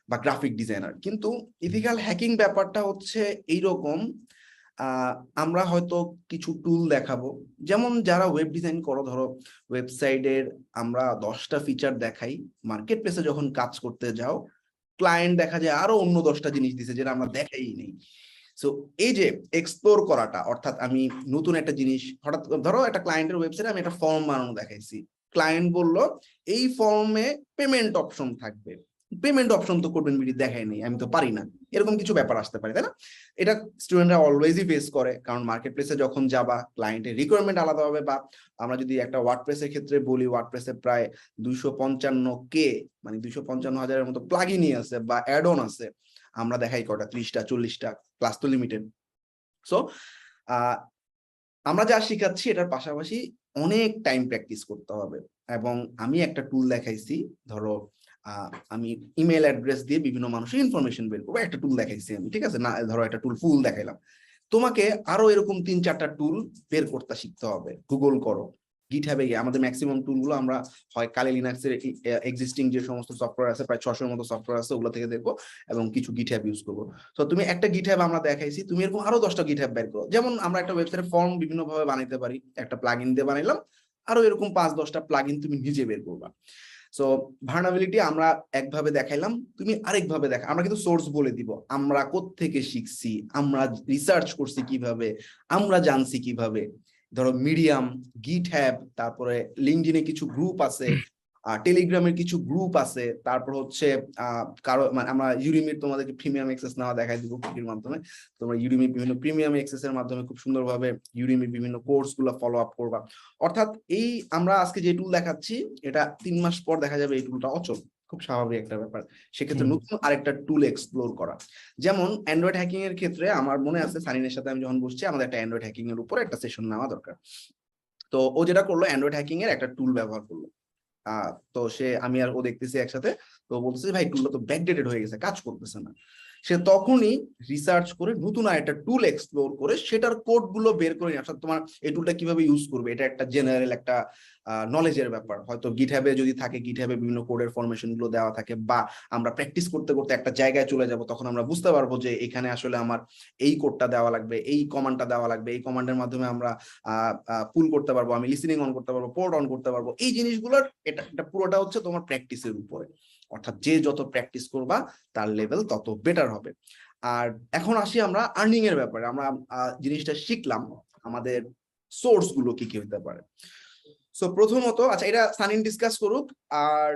বা গ্রাফিক ডিজাইনার। কিন্তু ইথিক্যাল হ্যাকিং ব্যাপারটা হচ্ছে এইরকম, আমরা হয়তো কিছু টুল দেখাবো, যেমন যারা ওয়েব ডিজাইন করো, ধরো ওয়েবসাইটের আমরা 10টা ফিচার দেখাই, মার্কেট প্লেসে যখন কাজ করতে যাও ক্লায়েন্ট দেখা যায় আরো অন্য 10টা জিনিস দিছে যেটা আমরা দেখাই নেই। সো এই যে এক্সপ্লোর করাটা, অর্থাৎ আমি নতুন একটা জিনিস, হঠাৎ ধরো একটা ক্লায়েন্টের ওয়েবসাইটে আমি একটা ফর্ম বানানো দেখাইছি, ক্লায়েন্ট বললো এই ফর্মে পেমেন্ট অপশন থাকবে, পেমেন্ট অপশন তো কোডবেনবিডি দেখায় নেই, আমি তো পারি না, এরকম কিছু ব্যাপার আসতে পারে, তাই না? এটা স্টুডেন্টরা অলওয়েজই ফেস করে, কারণ মার্কেট প্লেসে যখন যাবা ক্লায়েন্টের রিকোয়ারমেন্ট আলাদা হবে। বা আমরা যদি একটা ওয়ার্ডপ্রেসের ক্ষেত্রে বলি, ওয়ার্ডপ্রেসে প্রায় 255K, মানে 255,000-এর মতো প্লাগইনই আছে বা অ্যাড অন আছে, আমরা দেখাই কটা, 30টা 40টা, ক্লাস তো লিমিটেড। সো আমরা যা শিখাচ্ছি এটার পাশাপাশি অনেক টাইম প্র্যাকটিস করতে হবে। এবং আমি একটা টুল দেখাইছি, ধরো আমি ইমেল অ্যাড্রেস দিয়ে বিভিন্ন মানুষের ইনফরমেশন বের করবো, একটা টুল দেখাইছি আমি, ঠিক আছে, না ধরো একটা টুল ফুল দেখাইলাম, তোমাকে আরো এরকম 3-4টা টুল বের করতে শিখতে হবে। গুগল করো, গিটহাবে গিয়ে আমাদের ম্যাক্সিমাম টুলগুলো আমরা হয় কালি লিনাক্সের এক্সিস্টিং যে সমস্ত সফটওয়্যার আছে, প্রায় 600-এর মতো সফটওয়্যার আছে, ওগুলো থেকে দেখবো এবং কিছু গিটহাব ইউজ করবো। তো তুমি একটা গিটহাব আমরা দেখাইছি, তুমি এরকম আরো 10টা গিটহাব বের করো। যেমন আমরা একটা ওয়েবসাইটে ফর্ম বিভিন্ন ভাবে বানাইতে পারি, একটা প্লাগইন দিয়ে বানাইলাম, আরো এরকম 5-10টা প্লাগইন তুমি নিজে বের করবা। সো ভার্নাবিলিটি আমরা একভাবে দেখাইলাম, তুমি আরেকভাবে দেখা, আমরা কিন্তু সোর্স বলে দিব, আমরা কোত্থেকে শিখছি, আমরা রিসার্চ করছি কিভাবে, আমরা জানছি কিভাবে। ধরো মিডিয়াম, গিটহ্যাব, তারপরে লিঙ্কডইনে কিছু গ্রুপ আছে, টেলিগ্রামের কিছু গ্রুপ আছে, তারপর হচ্ছে কারো মানে আমরা ইউডিমির তোমাদেরকে প্রিমিয়াম অ্যাক্সেস নেওয়া দেখাই দিব কুকির মাধ্যমে। তোমরা ইউডিমি বিভিন্ন প্রিমিয়াম অ্যাক্সেস এর মাধ্যমে খুব সুন্দরভাবে ইউডিমি বিভিন্ন কোর্স গুলো ফলো আপ করবা। অর্থাৎ এই আমরা আজকে যে টুল দেখাচ্ছি, এটা 3 মাস পর দেখা যাবে এই টুলটা অচল, খুব স্বাভাবিক একটা ব্যাপার। সেক্ষেত্রে নতুন আরেকটা টুল এক্সপ্লোর করা। যেমন অ্যান্ড্রয়েড হ্যাকিং এর ক্ষেত্রে আমার মনে আছে সানিনের সাথে আমি যখন বসছি, আমাদের একটা অ্যান্ড্রয়েড হ্যাকিং এর উপর একটা সেশন নেওয়া দরকার। তো ও যেটা করলো, অ্যান্ড্রয়েড হ্যাকিং এর একটা টুল ব্যবহার করলো। তো সে আমি আর ও দেখতেছি একসাথে, তো বলতেছে ভাই টুলটা তো ব্যাকডেটেড হয়ে গেছে, কাজ করতেছে না। সে তখনই রিসার্চ করে নতুন একটা টুল এক্সপ্লোর করে সেটার কোড গুলো বের করে নিয়ে, অর্থাৎ তোমার এই টুলটা কিভাবে ইউজ করবে, এটা একটা জেনারেল একটা নলেজের ব্যাপার। হয়তো গিটহাবে যদি থাকে, গিটহাবে বিভিন্ন কোডের ফরমেশন গুলো দেওয়া থাকে, বা আমরা প্র্যাকটিস করতে করতে একটা জায়গায় চলে যাব, তখন আমরা বুঝতে পারবো যে এখানে আসলে আমার এই কোডটা দেওয়া লাগবে, এই কমান্ডটা দেওয়া লাগবে, এই কমান্ডের মাধ্যমে আমরা পুল করতে পারবো, আমি লিসেনিং অন করতে পারবো, পোর্ট অন করতে পারবো। এই জিনিসগুলোর এটা পুরোটা হচ্ছে তোমার প্র্যাকটিসের উপরে। অর্থাৎ যে যত প্র্যাকটিস করবা তার লেভেল তত বেটার হবে। আর এখন আসি আমরা আর্নিং এর ব্যাপারে। আমরা জিনিসটা শিখলাম আমাদের সোর্স গুলো কি কি হতে পারে। সো প্রথমত, আচ্ছা এটা সানিন ডিসকাস করুক, আর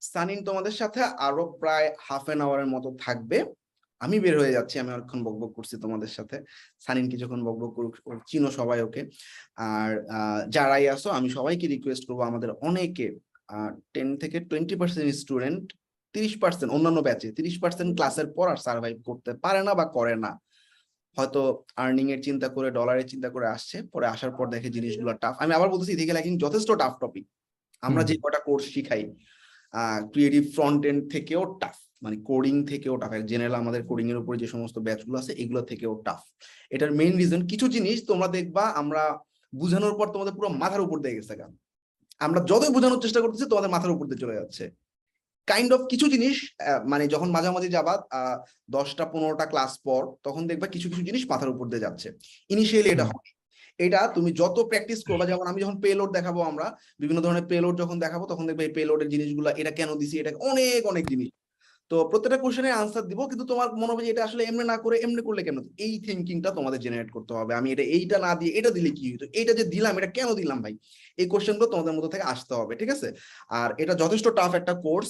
সানিন তোমাদের সাথে আরো প্রায় হাফ এন আওয়ারের মতো থাকবে। আমি বের হয়ে যাচ্ছি, আমি অনেকক্ষণ বকবক করছি তোমাদের সাথে। সানিন কিছুক্ষণ বকবক করুক, চিনো সবাই ওকে। আর যারাই আসো আমি সবাইকে রিকোয়েস্ট করবো, আমাদের অনেকে 10 থেকে 20% স্টুডেন্ট, 30% অন্যান্য ব্যাচে, 30% ক্লাসের পর আর সার্ভাইভ করতে পারে না বা করে না। হয়তো আর্নিং এর চিন্তা করে, ডলারের চিন্তা করে আসছে, পরে আসার পর দেখে জিনিসগুলো টাফ। আমি আবার বলতেছি, ইথিক্যাল হ্যাকিং যথেষ্ট টাফ টপিক। আমরা যে কটা কোর্স শিখাই, ক্রিয়েটিভ ফ্রন্ট এন্ড থেকেও টাফ, মানে কোডিং থেকেও টাফ। জেনারেল আমাদের কোডিং এর উপরে যে সমস্ত ব্যাচগুলো আছে, এগুলো থেকেও টাফ। এটার মেইন রিজন, কিছু জিনিস তোমরা দেখবা আমরা বুঝানোর পর তোমাদের পুরো মাথার উপর দিয়ে গেছে, আমরা যতই বোঝানোর চেষ্টা করতেছি তোমাদের মাথার উপর দিয়ে চলে যাচ্ছে। কাইন্ড অফ কিছু জিনিস মানে যখন মাঝামাঝি যাবা 10টা-15টা ক্লাস পর, তখন দেখবা কিছু কিছু জিনিস মাথার উপর দিয়ে যাচ্ছে। ইনিশিয়ালি এটা হয়, এটা তুমি যত প্র্যাকটিস করবা। যেমন আমি যখন পেলোড দেখাবো, আমরা বিভিন্ন ধরনের পেলোড যখন দেখাবো, তখন দেখবে এই পেলোডের জিনিসগুলো, এটা কেন দিছি, এটা অনেক অনেক জিনিস। তো প্রত্যেকটা কোশ্চেনের আনসার দিব, কিন্তু তোমার মনে হবে যে এটা আসলে এমনি না করে এমনি করলে কেন, এই থিঙ্কিংটা তোমাদের জেনারেট করতে হবে। আমি এটা এইটা না দিয়ে এটা দিলে কি হতো, এটা যে দিলাম এটা কেন দিলাম ভাই, এই কোশ্চেনগুলো তোমাদের মধ্যে থেকে আসতে হবে, ঠিক আছে? আর এটা যথেষ্ট টাফ একটা কোর্স।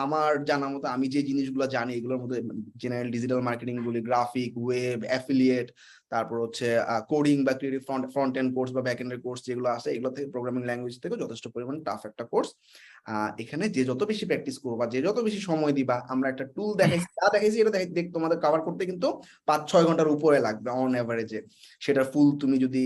আমার জানা মতো আমি যে জিনিসগুলো জানি, এগুলোর মধ্যে জেনারেল ডিজিটাল মার্কেটিং গুলি, গ্রাফিক, ওয়েব, অ্যাফিলিয়েট, তারপর হচ্ছে কোডিং বা ক্রিয়েটিভ ফ্রন্ট এন্ড কোর্স বা ব্যাক এন্ডের কোর্স যেগুলো আছে, এগুলো থেকে প্রোগ্রামিং ল্যাঙ্গুয়েজ থেকে যথেষ্ট পরিমাণে টাফ একটা কোর্স। এখানে যে যত বেশি প্র্যাকটিস করবা, যে যত বেশি সময় দিবা, আমরা একটা টুল দেখাইছি, যা দেখাইছি এটা দেখ তোমাদের কভার করতে কিন্তু 5-6 ঘন্টার উপরে লাগবে অন এভারেজে। সেটা ফুল তুমি যদি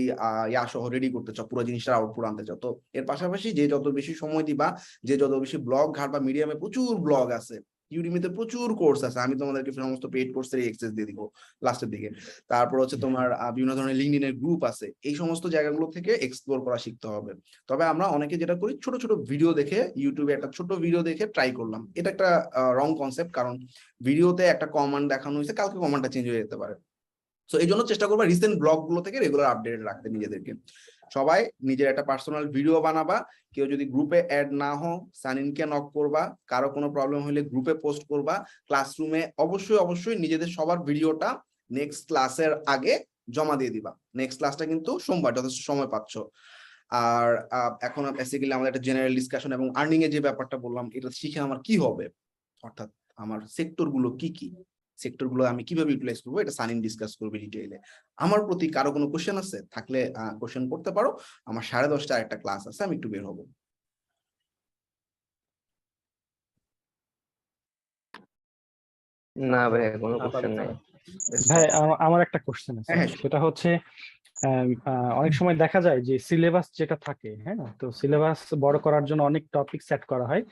সহ রেডি করতে চাও, পুরো জিনিসটার আউটপুট আনতে চাও। তো এর পাশাপাশি যে যত বেশি সময় দিবা, যে যত বেশি ব্লগ ঘাটবা, মিডিয়ামে প্রচুর ব্লগ আছে, ইউডিমিতে প্রচুর কোর্স আছে, আমি তোমাদেরকে সমস্ত পেইড কোর্সের অ্যাক্সেস দিয়ে দিব লাস্টের দিকে। তারপর হচ্ছে তোমার বিভিন্ন ধরনের লিঙ্কডইনের গ্রুপ আছে, এই সমস্ত জায়গাগুলো থেকে এক্সপ্লোর করা শিখতে হবে। তবে আমরা অনেকে যেটা করি, ছোট ছোট ভিডিও দেখে, ইউটিউবে একটা ছোট ভিডিও দেখে ট্রাই করলাম, এটা একটা রং কনসেপ্ট। কারণ ভিডিওতে একটা কমান্ড দেখানো হয়েছে, কালকে কমান্ডটা চেঞ্জ হয়ে যেতে পারে। সো এই জন্য চেষ্টা করবা রিসেন্ট ব্লগ গুলো থেকে রেগুলার আপডেট রাখতে নিজেদেরকে। সবাই নিজের একটা পার্সোনাল ভিডিও বানাবা। কেউ যদি গ্রুপে অ্যাড না হও, সানিনকে নক করবা। কারো কোনো প্রবলেম হলে গ্রুপে পোস্ট করবা। ক্লাসরুমে অবশ্যই অবশ্যই নিজেদের সবার ভিডিওটা নেক্সট ক্লাসের আগে জমা দিয়ে দিবা। নেক্সট ক্লাসটা কিন্তু সোমবার, যথেষ্ট সময় পাচ্ছ। আর এখন বেসিক্যালি আমাদের একটা জেনারেল ডিসকাশন এবং আর্নিং এর যে ব্যাপারটা বললাম, এটা শিখে আমার কি হবে, অর্থাৎ আমার সেক্টর গুলো কি কি, সেক্টর গুলো আমি কিভাবে ইউটিলাইজ করবো, এটা সানিন ডিসকাস করবে ডিটেইলে। আমার প্রতি কারো কোনো কোশ্চেন আছে থাকলে কোশ্চেন করতে পারো। আমার 10:30টায় একটা ক্লাস আছে, আমি একটু বের হবো। না ভাই, কোনো কোশ্চেন নাই। ভাই আমার একটা কোশ্চেন আছে, সেটা হচ্ছে অনেক সময় দেখা যায় যে সিলেবাস যেটা থাকে, হ্যাঁ, তো সিলেবাস বড় করার জন্য অনেক টপিক সেট করা হয়,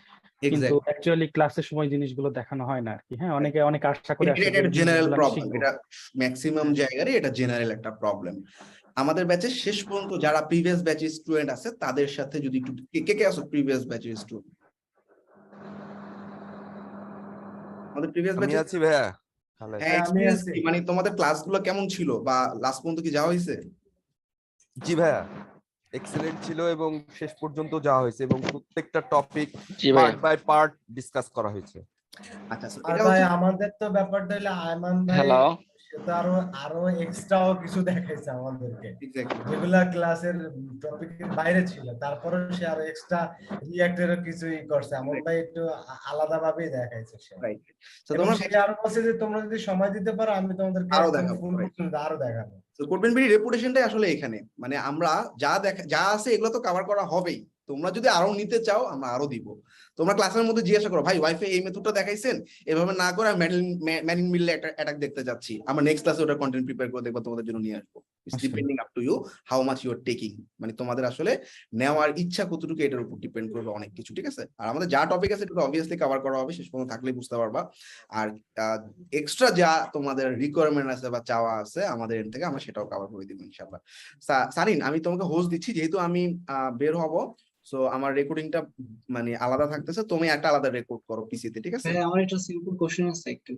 কিন্তু এক্স্যাক্টলি অ্যাকচুয়ালি ক্লাসের সময় জিনিসগুলো দেখানো হয় না আর কি। হ্যাঁ, অনেকে অনেক আশা করে আসে যে এটা এই জেনারেল জিনিসগুলো আমি প্রবলেম, শিখবো। এটা ম্যাক্সিমাম জায়গায় এটা জেনারেল একটা প্রবলেম। আমাদের ব্যাচের শেষ পর্যন্ত যারা প্রিভিয়াস ব্যাচের স্টুডেন্ট আছে তাদের সাথে যদি একটু কে কে আছো প্রিভিয়াস ব্যাচের স্টুডেন্ট? আমাদের প্রিভিয়াস আমি ব্যাচে আছি ভাইয়া। খালেদ। হ্যাঁ, এক্সপেরিয়েন্স কি, মানে তোমাদের ক্লাসগুলো কেমন ছিল বা লাস্ট পর্যন্ত কি যাওয়া হয়েছে? জি ভাইয়া, এক্সেলেন্ট ছিল এবং শেষ পর্যন্ত যাওয়া হয়েছে এবং প্রত্যেকটা টপিক জি ভাইয়া। পার্ট বাই পার্ট ডিসকাস করা হয়েছে। আচ্ছা so আর এটা ভাই হচ্ছে আমাদের তো ব্যাপারটা হলো আয়মান ভাই হ্যালো। সে তো আরো এক্সট্রাও কিছু দেখাইছে আমাদেরকে, এক্স্যাক্টলি যেগুলা ক্লাসের টপিকের বাইরে ছিল, তারপরে সে আরো এক্সট্রা রিঅ্যাক্টেরও কিছুই করছে। আমার ভাই একটু আলাদা ভাবেই দেখাইছে সে। রাইট। তো এবং তোমরা সে আরো বলছে যে তোমরা যদি সময় দিতে পারো আমি তোমাদেরকে আরো একদম দেখাবো, ফুল right. আরো দেখাবো। তো কোডপেন বিডি রেপুটেশনটাই আসলে এখানে, মানে আমরা যা আছে এগুলো তো কভার করা হবেই। তোমরা যদি আরো নিতে চাও আমরা আরো দিব। তোমরা ক্লাসের মধ্যে জিজ্ঞাসা করো, ভাই ওয়াইফাই এই মেথডটা দেখাইছেন, এভাবে না করে আমি ম্যানিং মিললে একটা অ্যাটাক দেখতে যাচ্ছি, আমরা নেক্সট ক্লাসে ওটা কন্টেন্ট প্রিপেয়ার করে দেখবো, তোমাদের জন্য নিয়ে আসবো। It's depending up to you how much you are taking, মানে তোমাদের আসলে নেওয়ার ইচ্ছা কতটুকু এটার উপর ডিপেন্ড করবে অনেক কিছু, ঠিক আছে? আর আমাদের যা টপিক আছে এটা অবভিয়াসলি কভার করা হবে, শেষ পর্যন্ত থাকলেই বুঝতে পারবা। আর এক্সট্রা যা তোমাদের রিকোয়ারমেন্ট আছে বা চাওয়া আছে আমাদের এন্ড থেকে আমরা সেটাও কভার করে দিব ইনশাআল্লাহ। সারিন, আমি তোমাকে হোস্ট দিচ্ছি, যেহেতু আমি বের হব, সো আমার রেকর্ডিংটা মানে আলাদা থাকতেছে, তুমি একটা আলাদা রেকর্ড করো পিসিতে, ঠিক আছে? ভাই আমার একটা সিম্পল কোশ্চেন আছে একটু।